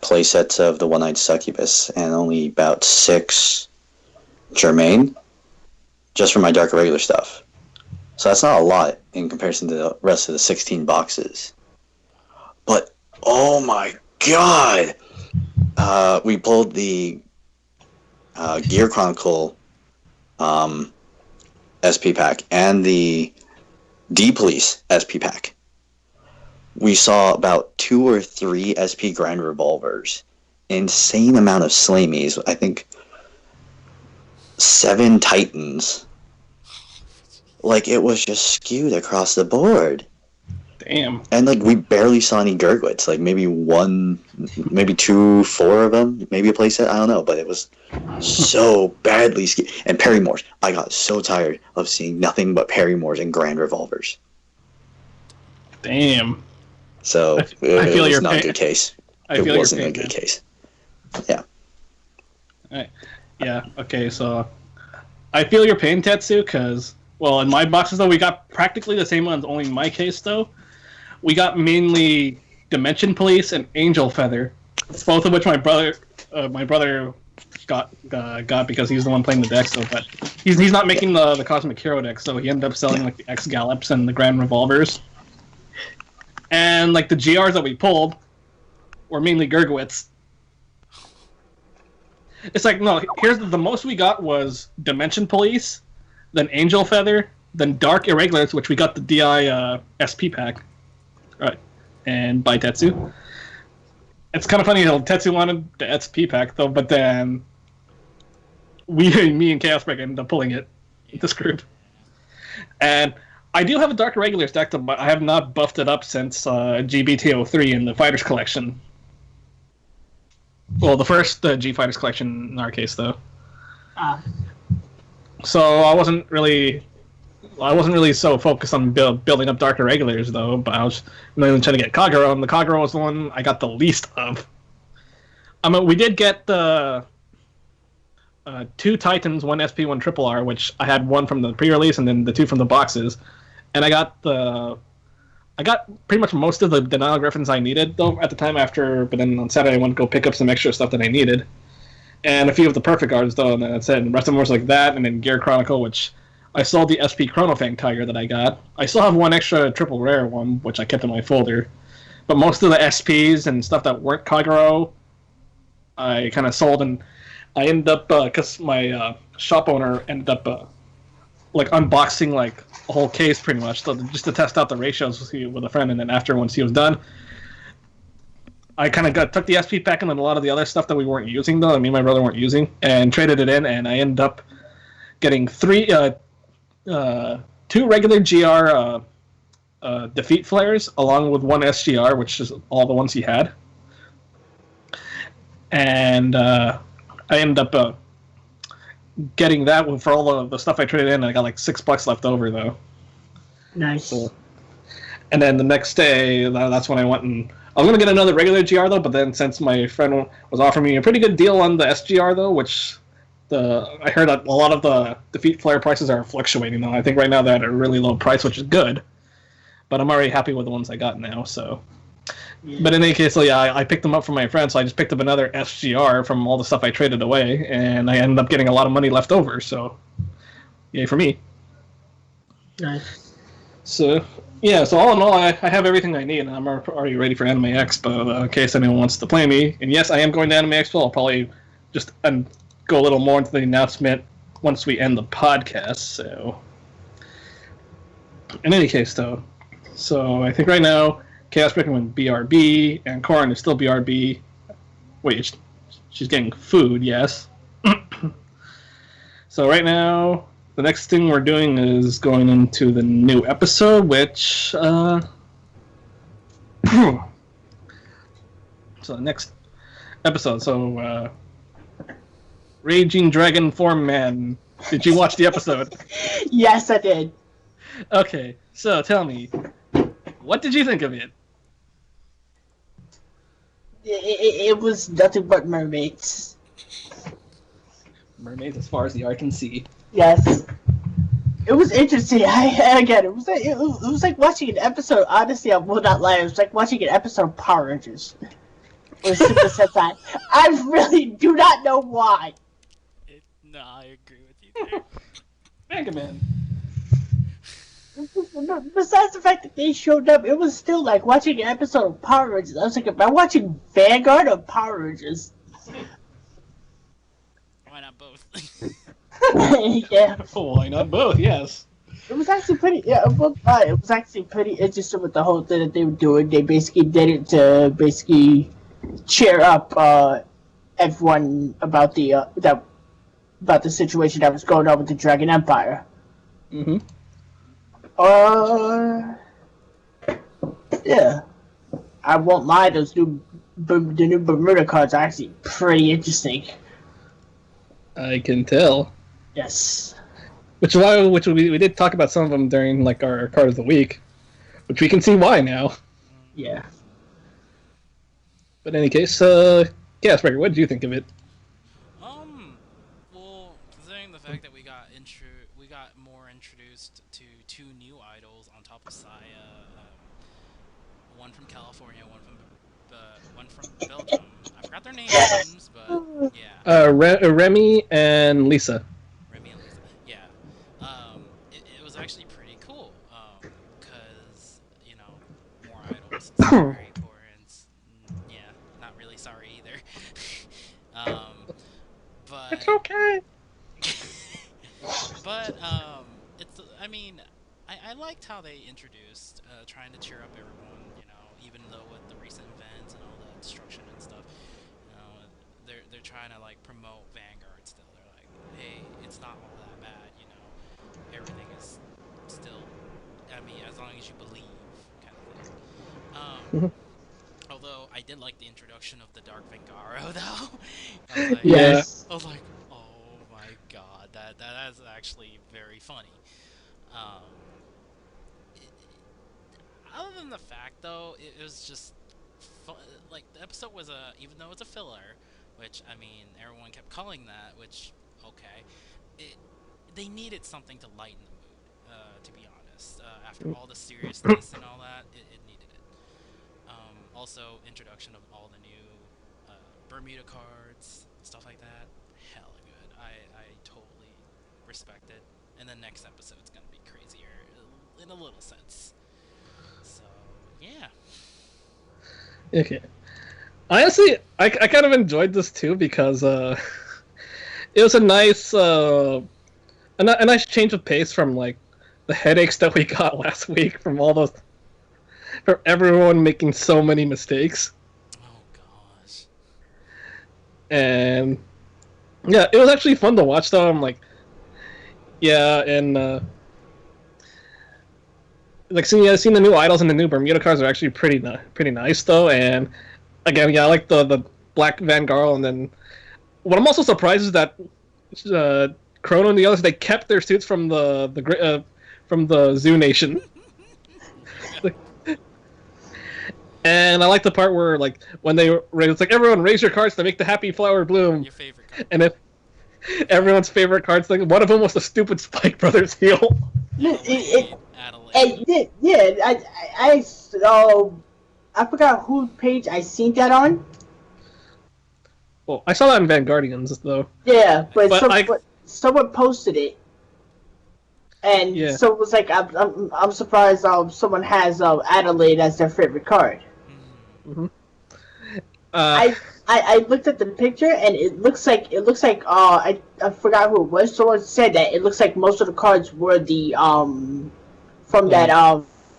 playsets of the One-Eyed Succubus, and only about 6 Germain, just for my Dark Irregular stuff. So that's not a lot in comparison to the rest of the 16 boxes. But, oh my god! We pulled the Gear Chronicle SP pack and the D-Police SP pack. We saw about 2 or 3 SP Grand Revolvers. Insane amount of Slamies. I think 7 Titans. Like, it was just skewed across the board. Damn. And, like, we barely saw any Gurglets. Like, maybe 1, maybe 2, 4 of them. Maybe a playset. I don't know. But it was so badly skewed. And Parrymores. I got so tired of seeing nothing but Parrymores and Grand Revolvers. Damn. So, I feel it your was not pain. a good case. I feel It wasn't your a pain, good man. case. Yeah. Right. Yeah, okay, so I feel your pain, Tetsu, because, well, in my boxes, though, we got practically the same ones, only in my case, though. We got mainly Dimension Police and Angel Feather, both of which my brother got because he's the one playing the deck, so, but he's not making the Cosmic Hero deck, so he ended up selling, like, the X Gallops and the Grand Revolvers. And, like, the GRs that we pulled were mainly Gurgwitz. It's like, no, here's the most we got was Dimension Police, then Angel Feather, then Dark Irregulars, which we got the DI SP pack, right, and by Tetsu. it's kind of funny. Tetsu wanted the SP pack though, but then me and Chaosbreaker ended up pulling it. This group, and I do have a Dark Regulars deck, but I have not buffed it up since GBT03 in the Fighters Collection. Well, the first G Fighters Collection in our case, though. So I wasn't really so focused on building up Dark Regulars, though. But I was mainly trying to get Kagero, and the Kagero was the one I got the least of. I mean, we did get the 2 Titans, 1 SP, 1 Triple R, which I had 1 from the pre-release and then the 2 from the boxes. And I got pretty much most of the Denial Griffins I needed, though, at the time but then on Saturday I went to go pick up some extra stuff that I needed. And a few of the Perfect Guards, though, and that's it. And the rest of them was like that, and then Gear Chronicle, which I sold the SP Chronofang Tiger that I got. I still have 1 extra Triple Rare one, which I kept in my folder. But most of the SPs and stuff that weren't Kagero, I kind of sold, and I ended up, because my shop owner ended up unboxing a whole case pretty much, just to test out the ratios with a friend, and then once he was done, I kind of took the SP pack and then a lot of the other stuff that we weren't using, though, me and my brother weren't using, and traded it in, and I ended up getting 2 regular GR defeat flares, along with 1 SGR, which is all the ones he had. And I ended up getting that for all the stuff I traded in. I got $6 left over, though. Nice. So, and then the next day, that's when I went and I was going to get another regular GR, though, but then since my friend was offering me a pretty good deal on the SGR, though, which I heard that a lot of the defeat flare prices are fluctuating, though. I think right now they're at a really low price, which is good. But I'm already happy with the ones I got now, so. Yeah. But in any case, so yeah, I picked them up from my friend, so I just picked up another SGR from all the stuff I traded away, and I ended up getting a lot of money left over, so yay for me. Nice. So, yeah, so all in all, I have everything I need, and I'm already ready for Anime Expo, in case anyone wants to play me. And yes, I am going to Anime Expo. I'll probably just go a little more into the announcement once we end the podcast, so. In any case, though, so I think right now, Chaosbreaker went BRB, and Corin is still BRB. Wait, she's getting food, yes. So right now, the next thing we're doing is going into the new episode, which, so the next episode, so, Raging Dragon Form Man. Did you watch the episode? Yes, I did. Okay, so tell me, what did you think of it? It was nothing but mermaids. Mermaids as far as the eye can see. Yes. It was interesting. It was like watching an episode. Honestly, I will not lie. It was like watching an episode of Power Rangers. Or Super Sentai. I really do not know why. No, I agree with you there. Mega Man. Besides the fact that they showed up, it was still like watching an episode of Power Rangers. I was like, am I watching Vanguard or Power Rangers? Why not both? Yeah. Why not both? Yes. It was actually pretty. Yeah, it was actually pretty interesting with the whole thing that they were doing. They basically did it to basically cheer up everyone about the situation that was going on with the Dragon Empire. Mm-hmm. Yeah. I won't lie, the new Bermuda cards are actually pretty interesting. I can tell. Yes. Which we did talk about some of them during like our card of the week, which we can see why now. Yeah. But in any case, Gasbreaker, what did you think of it? Well, considering the fact that we got more introduced to 2 new idols on top of Saya, one from California, one from Belgium. I forgot their names, but yeah. Remy and Lisa. Remy and Lisa. Yeah. It was actually pretty cool. Cause more idols. It's very important. Yeah, not really sorry either. But it's okay. But I liked how they introduced trying to cheer up everyone, even though with the recent events and all the destruction and stuff. like promote Vanguard still. They're like, hey, it's not all that bad, you know. Everything is still, I mean, as long as you believe, kind of thing. Although I did like the introduction of the Dark Vengaro, though. Yes. I was like, oh my god, that is actually very funny. Um, Other than the fact, though, it was just like the episode was even though it's a filler, which I mean everyone kept calling that, which okay, they needed something to lighten the mood. To be honest, after all the seriousness and all that, it needed it. Also, introduction of all the new Bermuda cards, stuff like that, hella good. I totally respect it. And the next episode's gonna be crazier in a little sense. So yeah. Okay. Honestly, I kind of enjoyed this too because it was a nice a nice change of pace from like the headaches that we got last week from everyone making so many mistakes. Oh gosh. And yeah, it was actually fun to watch though. I'm like, yeah, and like seeing the new idols and the new Bermuda cards are actually pretty nice though. And again, yeah, I like the Black Vanguard. And then what I'm also surprised is that Chrono and the others, they kept their suits from the Zoo Nation. And I like the part where like when it's like everyone raise your cards to make the happy flower bloom. Your favorite card. And if everyone's favorite cards thing, one of them was the stupid Spike Brothers heel. Adelaide. I forgot whose page I seen that on. Well, I saw that in Vanguardians though. Yeah, but someone posted it, and Yeah. so it was like I'm surprised someone has Adelaide as their favorite card. Mm-hmm. I looked at the picture and it looks like I forgot who it was. Someone said that it looks like most of the cards were the from that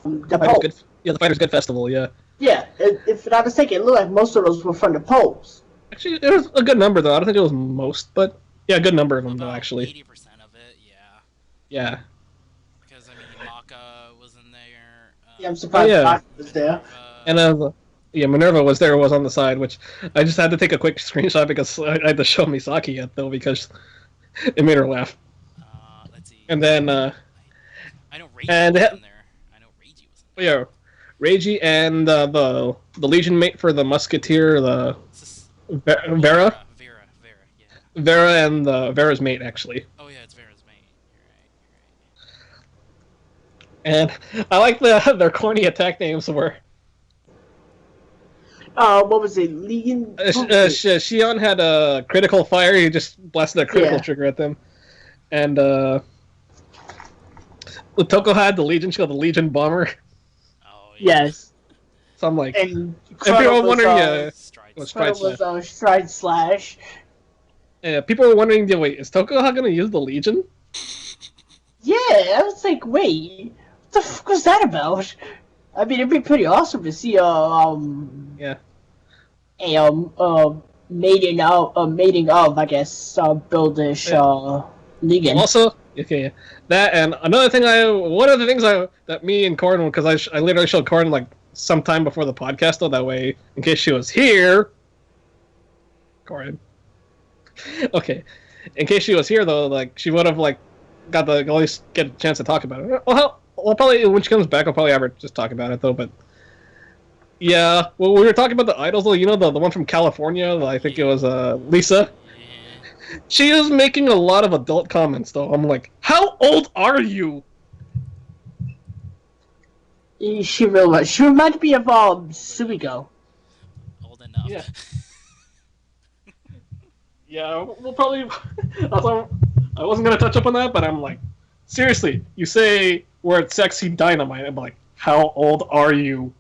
the poll. The Fighters Good Festival, yeah. Yeah, if I'm not mistaken, it looked like most of those were from the polls. Actually, it was a good number though. I don't think it was most, but yeah, a good number of them though. About Actually, 80% of it, yeah. yeah. Because I mean, Maka was in there. Yeah, I'm surprised Maka was there. And yeah, Minerva was on the side, which I just had to take a quick screenshot because I had to show Misaki yet though because it made her laugh. Let's see. And then I know Reiji and was in there. I know Reiji was in there. yeah, Reiji and the Legion mate for the Musketeer, the Vera, Vera, yeah. Vera and Vera's mate actually. Oh yeah, it's Vera's mate. You're right. And I like their corny attack names were. What was it? Legion. Shion had a critical fire. He just blasted a critical trigger at them, and Toko had the Legion. She got the Legion bomber. Oh yeah. Yes. So I'm like, And people were wondering, Stride Slash. people were wondering, wait, is Toko gonna use the Legion? Yeah, I was like, wait, what the fuck was that about? I mean, it'd be pretty awesome to see mating of I guess Buildish Legion. Also, okay, that and another thing one of the things that me and Corin, because I literally showed Corin like sometime before the podcast though, that way in case she was here, Corin. Okay, in case she was here though, like she would have like got the at least get a chance to talk about it. Well, probably when she comes back, I'll probably have her just talk about it though. But yeah, well, we were talking about the idols though. You know the one from California. I think it was Lisa. Yeah. She is making a lot of adult comments though. I'm like, how old are you? She really was. She reminded me of Sumigo. Old enough. Yeah. Yeah, we'll probably. I wasn't gonna touch up on that, but I'm like, seriously, you say we're at Sexy Dynamite. I'm like, how old are you?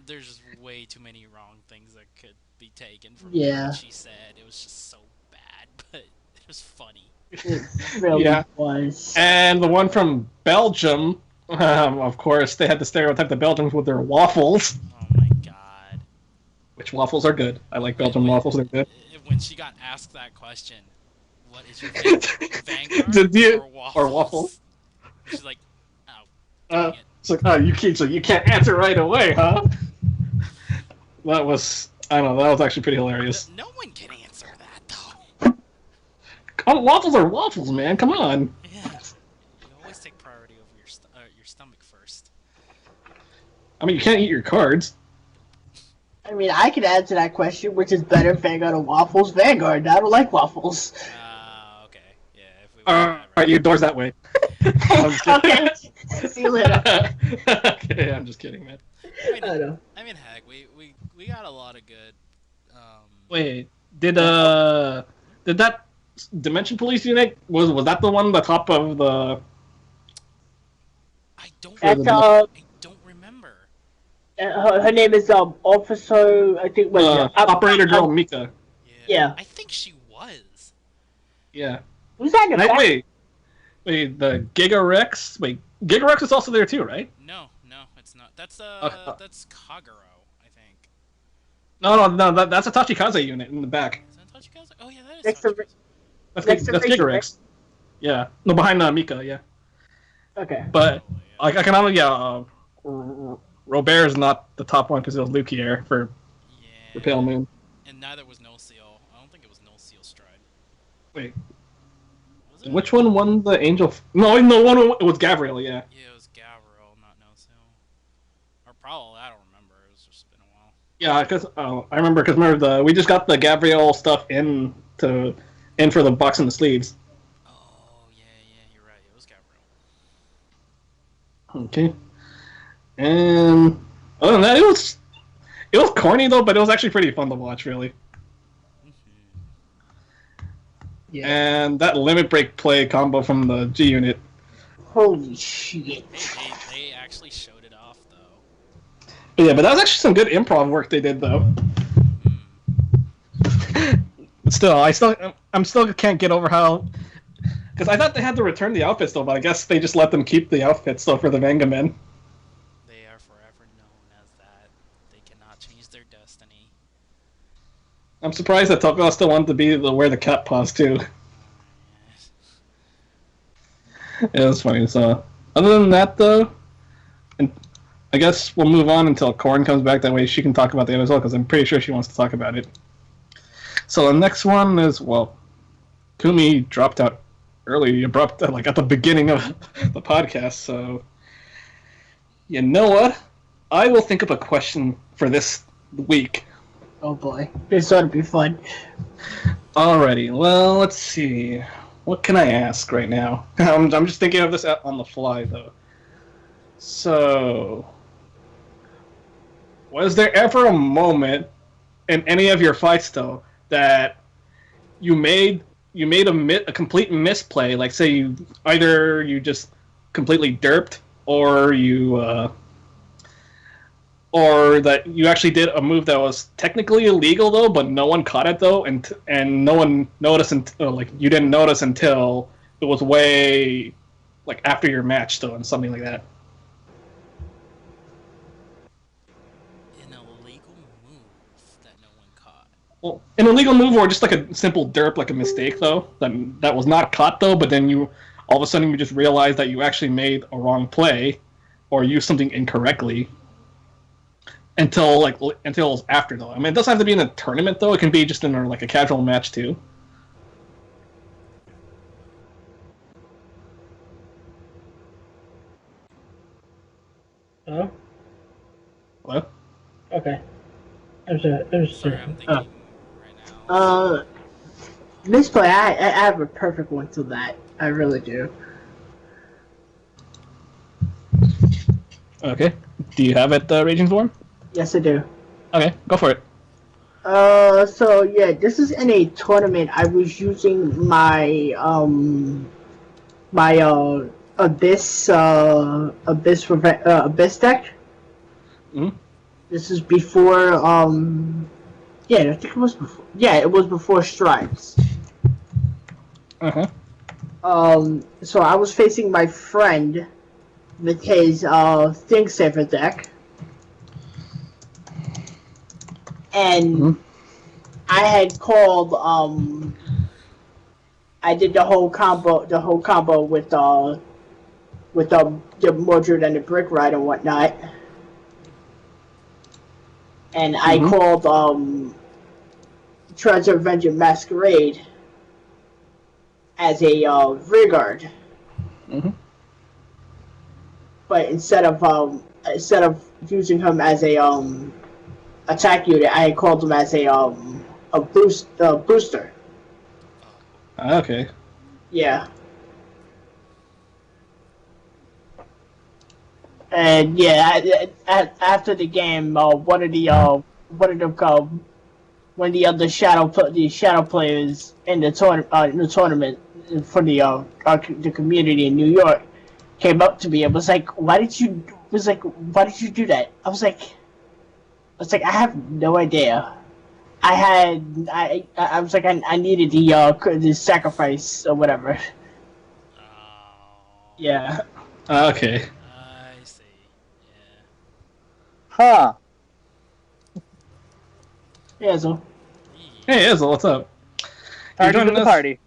There's just way too many wrong things that could be taken from Yeah. what she said. It was just so bad, but it was funny. It really Yeah. was. And the one from Belgium, of course, they had to stereotype the Belgians with their waffles, Oh my god. which waffles are good. I like Belgian waffles; they're good. when she got asked that question, what is your favorite, Vanguard Did you- or Waffles? or Waffles? She's like, oh, dang it. It's like, oh, you can't answer right away, huh? That was, I don't know, that was actually pretty hilarious. No one can answer that, though. Oh, waffles are waffles, man. Come on. Yeah. You always take priority over your stomach first. I mean, you can't eat your cards. I mean, I could answer that question, which is better, Vanguard or Waffles? Vanguard. I don't like Waffles. Okay. Yeah, if we went that Alright, your door's that way. I'm just kidding. Okay. See you later. Okay, I'm just kidding, man. I mean, I know. heck, we got a lot of good. Wait, did that Dimension Police unit was that the one on the top of the? I don't. That's, I don't remember. her name is Officer, I think, Operator Girl Mika. Yeah. I think she was. Yeah. Who's that in the back? Wait, the Giga Rex. Wait, Giga Rex is also there too, right? No, it's not. That's that's Kagero, I think. No, that's a Tachikaze unit in the back. Is that Tachikaze? Oh yeah, that is. Next to- Tachikaze. That's Next to Giga Rachel, Rex. Yeah, no, behind Mika. Yeah, Okay. but Oh, yeah. I can only Robert is not the top one because it was Lukier for Pale Moon. And neither was No Seal. I don't think it was No Seal Stride. Wait, Was it? which one won the Angel? No, it was Gabriel. Yeah. Yeah, it was Gavril, not No Seal. Or probably, I don't remember. It's just been a while. Yeah, because I remember we just got the Gabriel stuff in for the box and the sleeves. Oh, yeah, you're right. It was Gavril. Okay. And other than that, it was corny though, but it was actually pretty fun to watch, really. Yeah. And that limit break play combo from the G unit. Holy shit. They actually showed it off, though. But yeah, but that was actually some good improv work they did though. But still, I'm still can't get over how. Because I thought they had to return the outfits though, but I guess they just let them keep the outfits though for the Manga Men. They are forever known as that. They cannot change their destiny. I'm surprised that Tokyo still wanted to wear the cat paws too. Yes. Yeah, that's funny. So, other than that, though, and I guess we'll move on until Korn comes back. That way, she can talk about the other as well, because I'm pretty sure she wants to talk about it. So the next one is Kumi dropped out early, abrupt, like at the beginning of the podcast. So, you know what? I will think of a question for this week. Oh boy. This ought to be fun. Alrighty. Well, let's see. What can I ask right now? I'm just thinking of this on the fly, though. So, was there ever a moment in any of your fights, though, that you made a complete misplay? Like, say you just completely derped, or or that you actually did a move that was technically illegal though, but no one caught it though, and no one noticed until you didn't notice until it was way after your match though, and something like that. An illegal move that no one caught. Well, an illegal move or just like a simple derp, like a mistake though, that was not caught though, but then you all of a sudden you just realize that you actually made a wrong play or used something incorrectly. Until it's after though. I mean, it doesn't have to be in a tournament though. It can be just in a casual match too. Hello? Hello? Okay. I'm Sorry, I'm thinking right now. Misplay, I have a perfect one to that. I really do. Okay. Do you have it, Raging Form? Yes, I do. Okay, go for it. So yeah, this is in a tournament. I was using my Abyss deck. Hmm? This is before yeah, I think it was before. Yeah, it was before Stripes. Uh-huh. So I was facing my friend with his Think Saver deck. And I had called I did the whole combo with the Mordred and the Brick Ride and whatnot. And I called Treasure Avenger Masquerade as a rearguard. But instead of using him as a attack unit, I had called him as a booster. Okay. Yeah. And yeah, after the game, one of the shadow players in the tournament for the community in New York came up to me and was like, why did you do that? I was like, I have no idea. I was like, I needed the sacrifice or whatever. Oh. Yeah. Okay. I see. Yeah. Huh. Yeah, so. Hey, Izzo, what's up? Target joining of the us? party.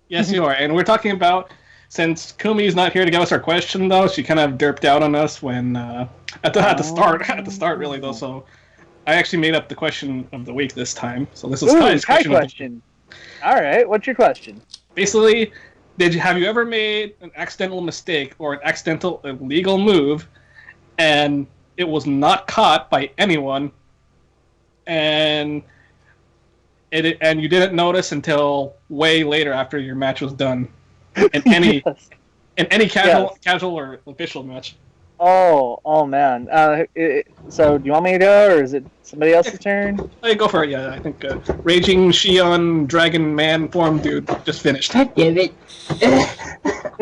Yes, you are. And we're talking about, since Kumi's not here to give us our question, though, she kind of derped out on us when at the start, really, though. So I actually made up the question of the week this time. So this is Ooh, Kai's Kai question. question. All right, what's your question? Basically, have you ever made an accidental mistake or an accidental illegal move, and it was not caught by anyone, and you didn't notice until way later after your match was done, in any Yes. in any casual Yes. casual or official match? Oh man. So do you want me to go, or is it somebody else's turn? Hey, go for it. Yeah, I think Raging Shion Dragon Man form dude just finished. God damn it.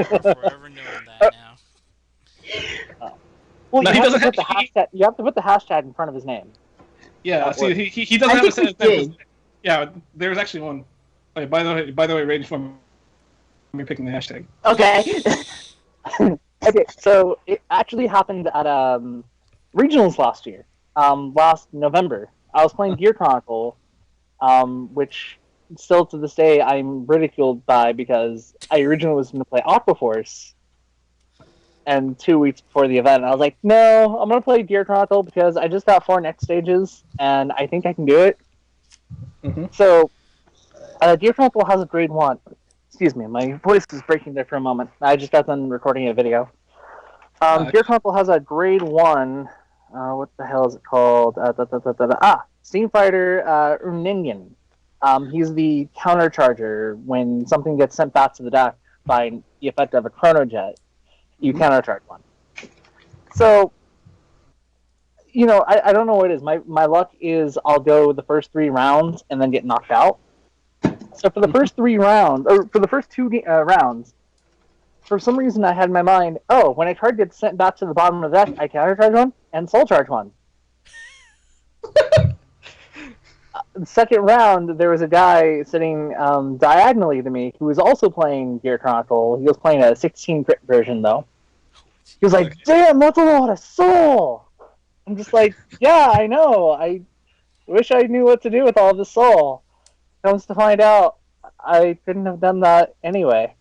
Forever knowing that now. Well, No, you he have to doesn't put the have- hashtag. You have to put the hashtag in front of his name. Yeah, That see, works. he doesn't I have think to we say. did. Yeah, there's actually one. Wait, by the way, Raging form. Me picking the hashtag. Okay. Okay, so it actually happened at regionals last year. Last November, I was playing Gear Chronicle, which still to this day I'm ridiculed by because I originally was going to play Aqua Force. And 2 weeks before the event, I was like, no, I'm going to play Gear Chronicle because I just got 4 next stages, and I think I can do it. Mhm. So, Gear Chronicle has a grade 1. Excuse me, my voice is breaking there for a moment. I just got done recording a video. Gear Chronicle has a grade 1. What the hell is it called? Steam Fighter Uninian. He's the counter charger when something gets sent back to the deck by the effect of a Chrono Jet. You countercharge one. So, I don't know what it is. My luck is I'll go the first 3 rounds and then get knocked out. So for the first 3 rounds, or for the first 2 rounds, for some reason I had in my mind, when a card gets sent back to the bottom of the deck, I countercharge one and soul charge one. The second round, there was a guy sitting diagonally to me who was also playing Gear Chronicle. He was playing a 16-crit version, though. He was like, damn, that's a lot of soul! I'm just like, yeah, I know. I wish I knew what to do with all this soul. Comes to find out, I couldn't have done that anyway.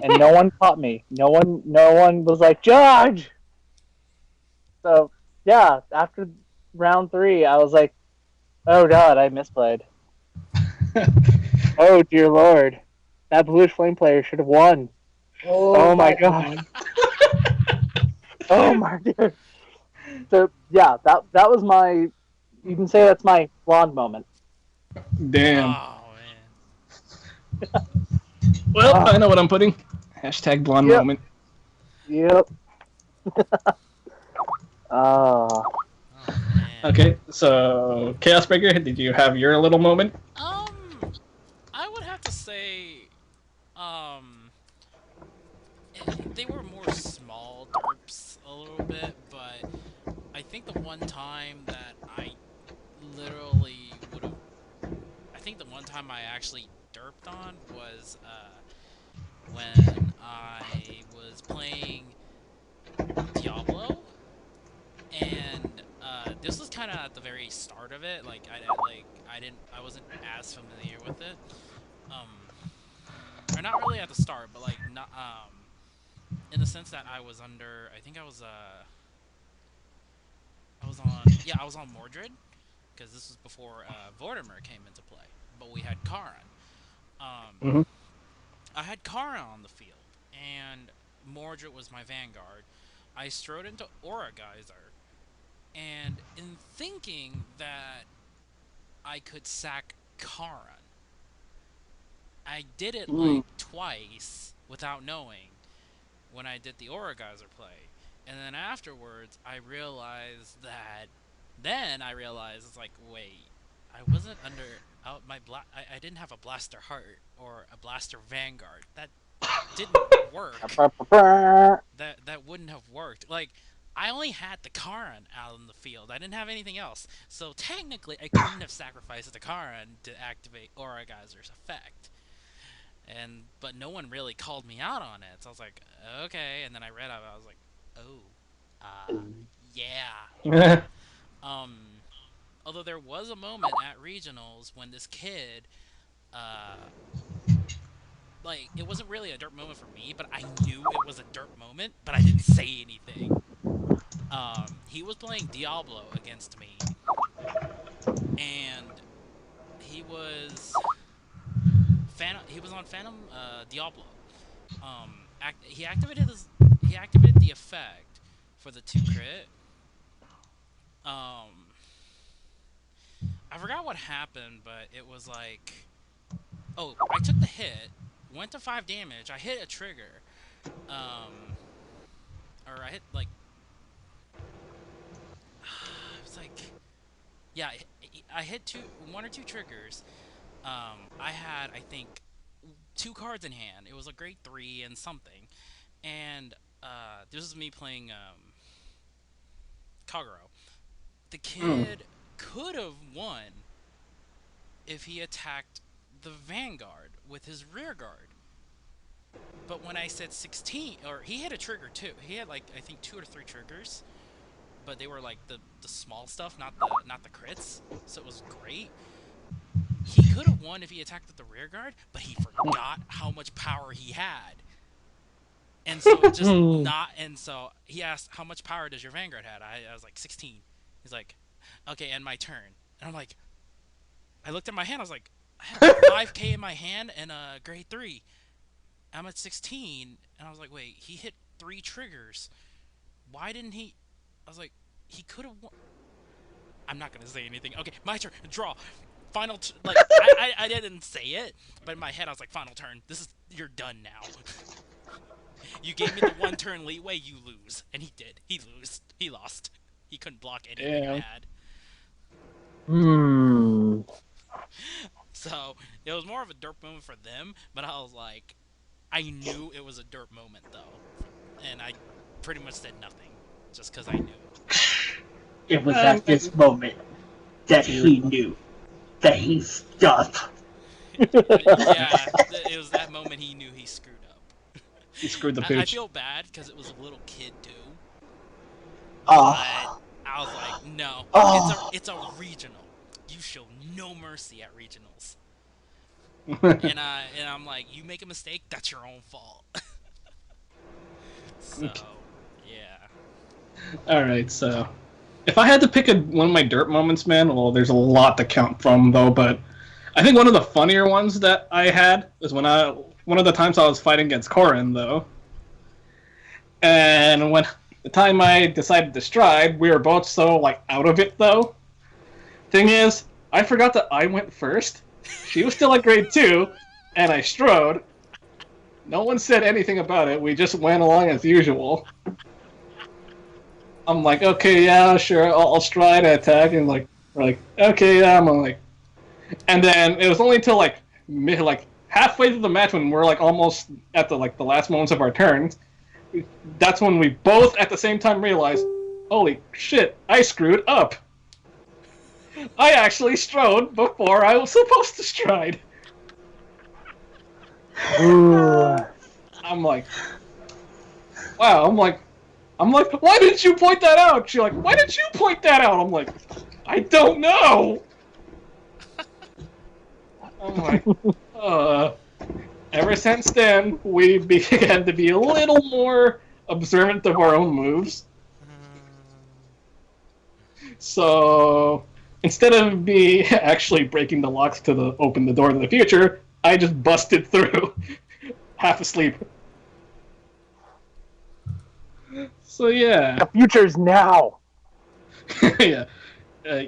And no one caught me. No one was like, Judge! So, yeah, after round 3, I was like, oh god, I misplayed. Oh dear lord. That Bluish Flame player should have won. Oh my god. Oh my god. So yeah, that was my, you can say that's my blonde moment. Damn. Oh man. Well, I know what I'm putting. Hashtag blonde Yep. moment. Yep. Oh man. Okay, so Chaos Breaker, did you have your little moment? I would have to say, they were more small derps a little bit, but I think the one time that I literally would have, I think the one time I actually derped on was, when I was playing Diablo, and, this was kind of at the very start of it. Like I wasn't as familiar with it. Or not really at the start, but like not in the sense that I was under. I think I was I was on Mordred, because this was before Vortimer came into play. But we had Karin. Mm-hmm. I had Karin on the field, and Mordred was my vanguard. I strode into Aura Geyser, and in thinking that I could sack Karin, I did it like twice without knowing when I did the Aura Geyser play. And then afterwards, I realized it's like, wait, I wasn't under out my I didn't have a Blaster Heart or a Blaster Vanguard. That didn't work. That wouldn't have worked. Like, I only had the Karin out in the field. I didn't have anything else. So technically, I couldn't have sacrificed the Karin to activate Aura Geyser's effect. But no one really called me out on it. So I was like, okay. And then I read it. I was like, oh, yeah. Although there was a moment at regionals when this kid, like, it wasn't really a derp moment for me, but I knew it was a derp moment, but I didn't say anything. He was playing Diablo against me, and he was on Phantom Diablo. He activated the effect for the 2 crit. I forgot what happened, but it was like, oh, I took the hit, went to 5 damage, I hit a trigger, or I hit like, it was like, yeah, I hit 1 or 2 triggers. I had, I think, 2 cards in hand. It was a grade 3 and something, and this is me playing Kagero. The kid could have won if he attacked the Vanguard with his rear guard. But when I said 16, or he had a trigger too. He had like, I think 2 or 3 triggers, but they were like the small stuff, not the crits. So it was great. He could have won if he attacked with the rear guard, but he forgot how much power he had. And so and so he asked, how much power does your Vanguard have? I was like, 16. He's like, okay, and my turn. And I'm like, I looked at my hand, I was like, I had a 5k in my hand and a grade 3. I'm at 16, and I was like, wait, he hit 3 triggers. Why didn't he? I was like, he could have won. I'm not gonna say anything. Okay, my turn. Draw. Final. I didn't say it, but in my head I was like, final turn. You're done now. You gave me the 1 turn leeway. You lose, and he did. He lost. He couldn't block anything I had. So it was more of a derp moment for them, but I was like, I knew it was a derp moment though, and I pretty much said nothing just because I knew. It was at this moment that he knew that he stopped. Yeah, it was that moment he knew he screwed up. He screwed the pooch. I feel bad because it was a little kid too. Oh. But I was like, no, it's a regional. You show no mercy at regionals. and I'm like, you make a mistake, that's your own fault. So, yeah. Alright, so if I had to pick one of my derp moments, man, well, there's a lot to count from, though, but I think one of the funnier ones that I had was one of the times I was fighting against Corin, though. And when the time I decided to stride, we were both so, like, out of it, though. Thing is, I forgot that I went first. She was still at grade 2, and I strode. No one said anything about it. We just went along as usual. I'm like, okay, yeah, sure, I'll stride and attack, and we're like, okay, yeah, I'm like, and then it was only until like halfway through the match when we're like almost at the last moments of our turns, that's when we both at the same time realized, holy shit, I screwed up. I actually strode before I was supposed to stride. I'm like, wow, I'm like, why didn't you point that out? She's like, why did you point that out? I'm like, I don't know. I'm like, ever since then, we began to be a little more observant of our own moves. So instead of me actually breaking the locks to open the door to the future, I just busted through, half asleep. So yeah. The future's now. Yeah.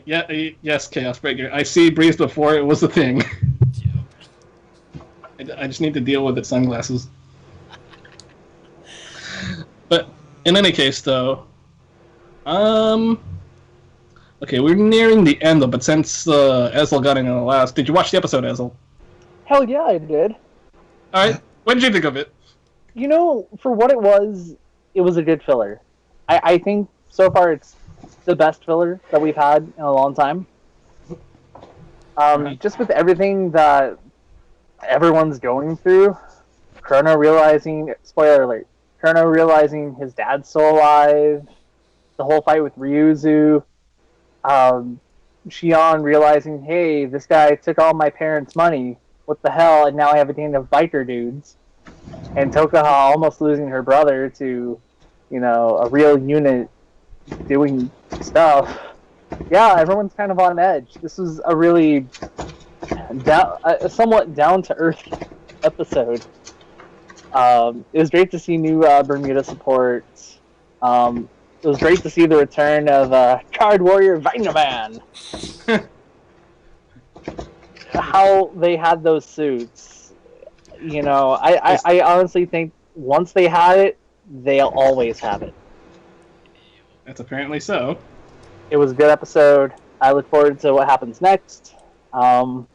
Yes, Chaos Breaker. I see Breeze before it was a thing. I just need to deal with its sunglasses. But in any case, though, okay, we're nearing the end, though. But since Ezel got in the last, did you watch the episode, Ezel? Hell yeah, I did. All right, what did you think of it? You know, for what it was a good filler. I think so far it's the best filler that we've had in a long time. Just with everything that everyone's going through, Chrono realizing, spoiler alert, Chrono realizing his dad's still alive, the whole fight with Ryuzu, Shion realizing, hey, this guy took all my parents' money, what the hell, and now I have a gang of biker dudes, and Tokaha almost losing her brother to, you know, a real unit doing stuff. Yeah, everyone's kind of on edge. This was a really somewhat down-to-earth episode. It was great to see new Bermuda support. It was great to see the return of Card Warrior Vinaman. How they had those suits. You know, I honestly think once they had it, they'll always have it. That's apparently so. It was a good episode. I look forward to what happens next. And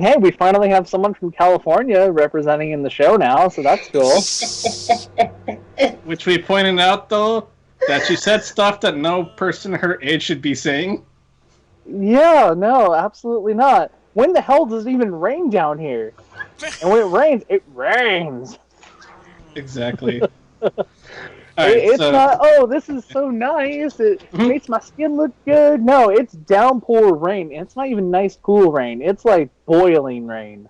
hey, we finally have someone from California representing in the show now, so that's cool. Which we pointed out, though, that she said stuff that no person her age should be saying. Yeah, no, absolutely not. When the hell does it even rain down here? And when it rains. Exactly. It's not, oh, this is so nice, it makes my skin look good. No, it's downpour rain. It's not even nice, cool rain. It's like boiling rain.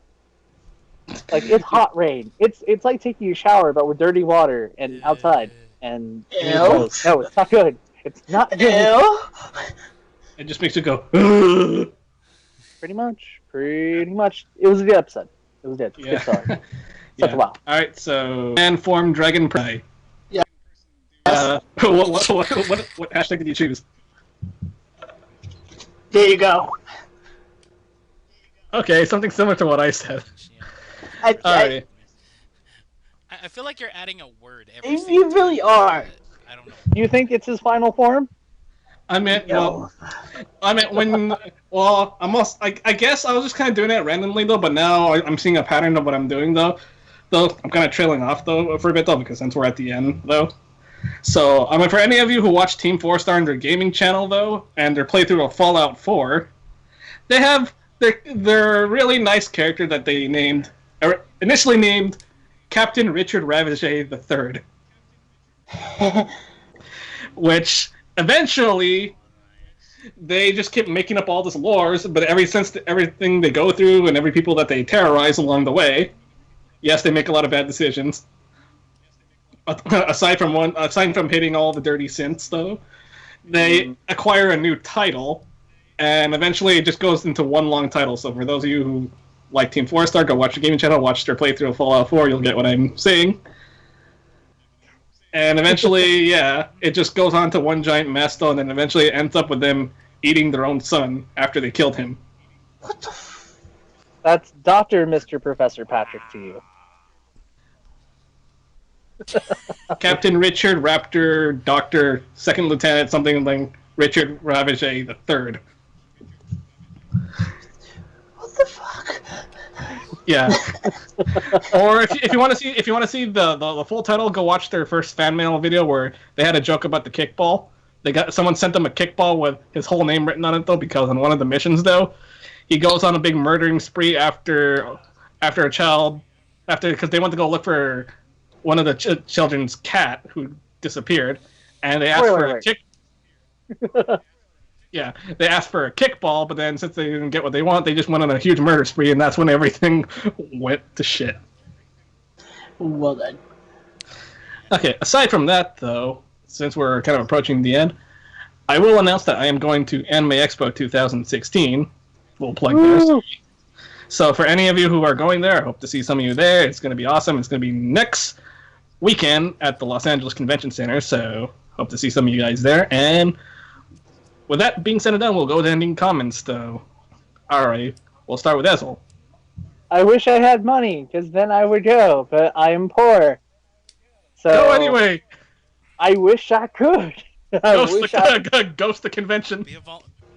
Like, it's hot rain. It's like taking a shower, but with dirty water and outside. And no, it's not good. It's not good. It just makes you go, Pretty much. It was a good episode. It was good. Yeah. Good story. Yeah. Took a while. Alright, so man form dragon prey. Yeah. What hashtag did you choose? There you go. Okay, something similar to what I said. I I feel like you're adding a word every you single really time, are. but I don't know. Do you think it's his final form? I meant when. Well, I guess I was just kind of doing it randomly though, but now I'm seeing a pattern of what I'm doing though. Though I'm kind of trailing off though for a bit though, because since we're at the end though. So for any of you who watch Team 4-Star on their gaming channel though, and their playthrough of Fallout 4, they have their really nice character that they initially named Captain Richard Ravager III, which eventually they just kept making up all this lore, but everything they go through and every people that they terrorize along the way, yes, they make a lot of bad decisions. Aside from hitting all the dirty synths, though, they acquire a new title, and eventually it just goes into one long title. So for those of you who like Team 4-Star, go watch the gaming channel, watch their playthrough of Fallout 4, you'll get what I'm saying. And eventually, yeah, it just goes on to one giant mess, though, and then eventually it ends up with them eating their own son after they killed him. What the That's Dr. Mr. Professor Patrick to you. Captain Richard Raptor, Doctor, Second Lieutenant, something like Richard Ravager III. What the fuck? Yeah. Or if you want to see the full title, go watch their first fan mail video where they had a joke about the kickball. Someone sent them a kickball with his whole name written on it though, because on one of the missions though, he goes on a big murdering spree after a child, because they went to go look for one of the children's cat who disappeared, and they asked for a kick. Yeah, they asked for a kickball, but then since they didn't get what they want, they just went on a huge murder spree, and that's when everything went to shit. Well then. Okay, aside from that, though, since we're kind of approaching the end, I will announce that I am going to Anime Expo 2016. We'll plug there. So for any of you who are going there, I hope to see some of you there. It's going to be awesome. It's going to be next weekend at the Los Angeles Convention Center, so hope to see some of you guys there. And with that being said and done, we'll go to ending comments, though. Alright, we'll start with Ezel. I wish I had money, because then I would go, but I am poor. So Go anyway! I wish I could. Ghost the convention. Be a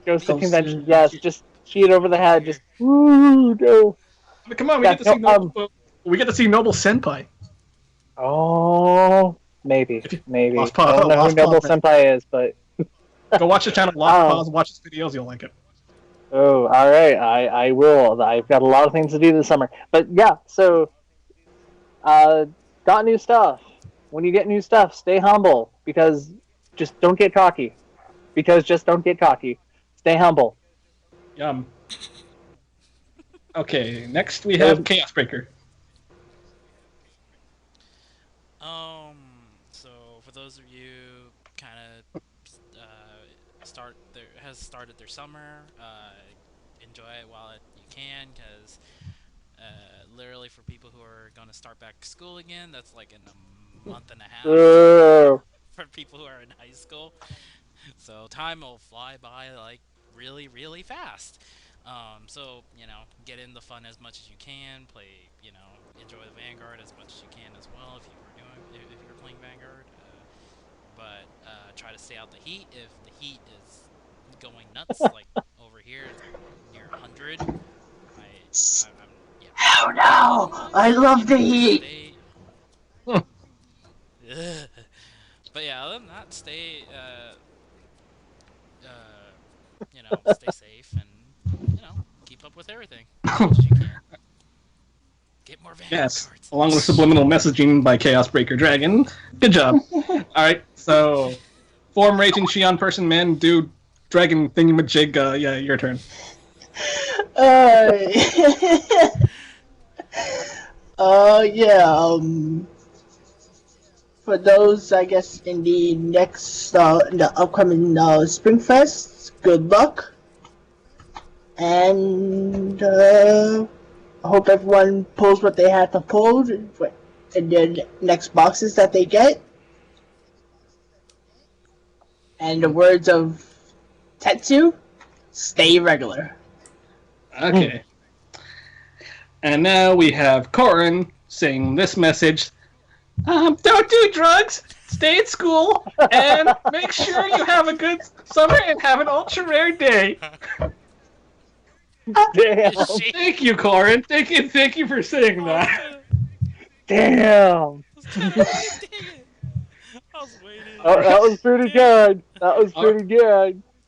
Ghost the convention, yes. Just cheat over the head. Just, woo, no. Come on, we get to see Noble Senpai. Oh, maybe. I don't know who Noble Senpai is, but... Go watch the channel, Pause, watch his videos, you'll like it. Oh, alright, I will. I've got a lot of things to do this summer. But yeah, so, got new stuff. When you get new stuff, stay humble, because just don't get cocky. Just don't get cocky. Stay humble. Yum. Okay, next we have Chaos Breaker. So for those of you kind of started their summer, enjoy it while you can, because literally for people who are going to start back school again, that's like in a month and a half for people who are in high school. So time will fly by like really, really fast. So, get in the fun as much as you can, play, enjoy the Vanguard as much as you can as well if you're playing Vanguard. But try to stay out the heat. If the heat is going nuts, like over here, it's near 100. Oh no! I love the heat! But yeah, other than that, stay stay safe and, keep up with everything as much as you can. Get more Vanguard cards. Along with subliminal messaging by Chaos Breaker Dragon. Good job. Alright, so form raging Shion person man dude dragon thingamajig, yeah, your turn. For those, I guess, in the next, in the upcoming Spring Fest, good luck. And I hope everyone pulls what they have to pull in their next boxes that they get. And the words of Tetsu, stay regular. Okay. And now we have Corin saying this message. Don't do drugs, stay at school, and make sure you have a good summer and have an ultra-rare day. Damn. Thank you, Corin. Thank you for saying that. Damn. That was pretty good.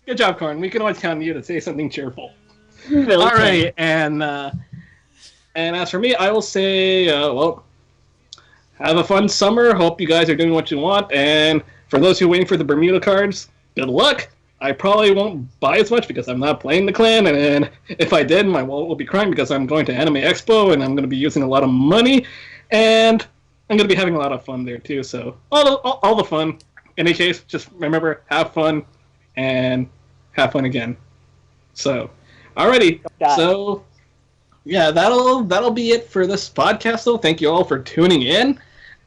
Good job, Corin. We can always count on you to say something cheerful. All right, and as for me, I will say, have a fun summer. Hope you guys are doing what you want. And for those who are waiting for the Bermuda cards, good luck. I probably won't buy as much because I'm not playing the clan. And if I did, my wallet will be crying because I'm going to Anime Expo and I'm going to be using a lot of money. And I'm going to be having a lot of fun there too. So all the fun. In any case, just remember, have fun and have fun again. So, alrighty. So, yeah, that'll be it for this podcast, though. Thank you all for tuning in.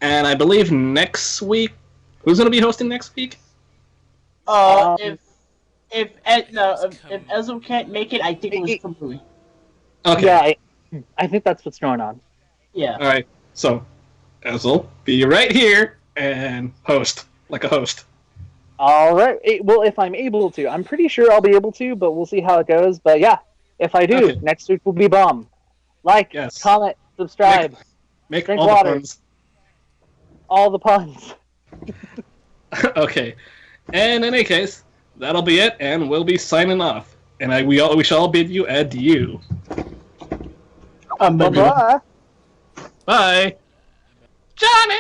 And I believe next week, who's going to be hosting next week? If Ezel can't make it, I think it was Kamui. Okay. Yeah, I think that's what's going on. Yeah. All right. So, Ezel, be right here and host like a host. All right. Well, if I'm able to, I'm pretty sure I'll be able to, but we'll see how it goes. But yeah. If I do, next week will be bomb. Like, comment, subscribe, make drink all water. The puns. All the puns. Okay. And in any case, that'll be it, and we'll be signing off. And we shall all bid you adieu. Bye-bye. Bye. Johnny!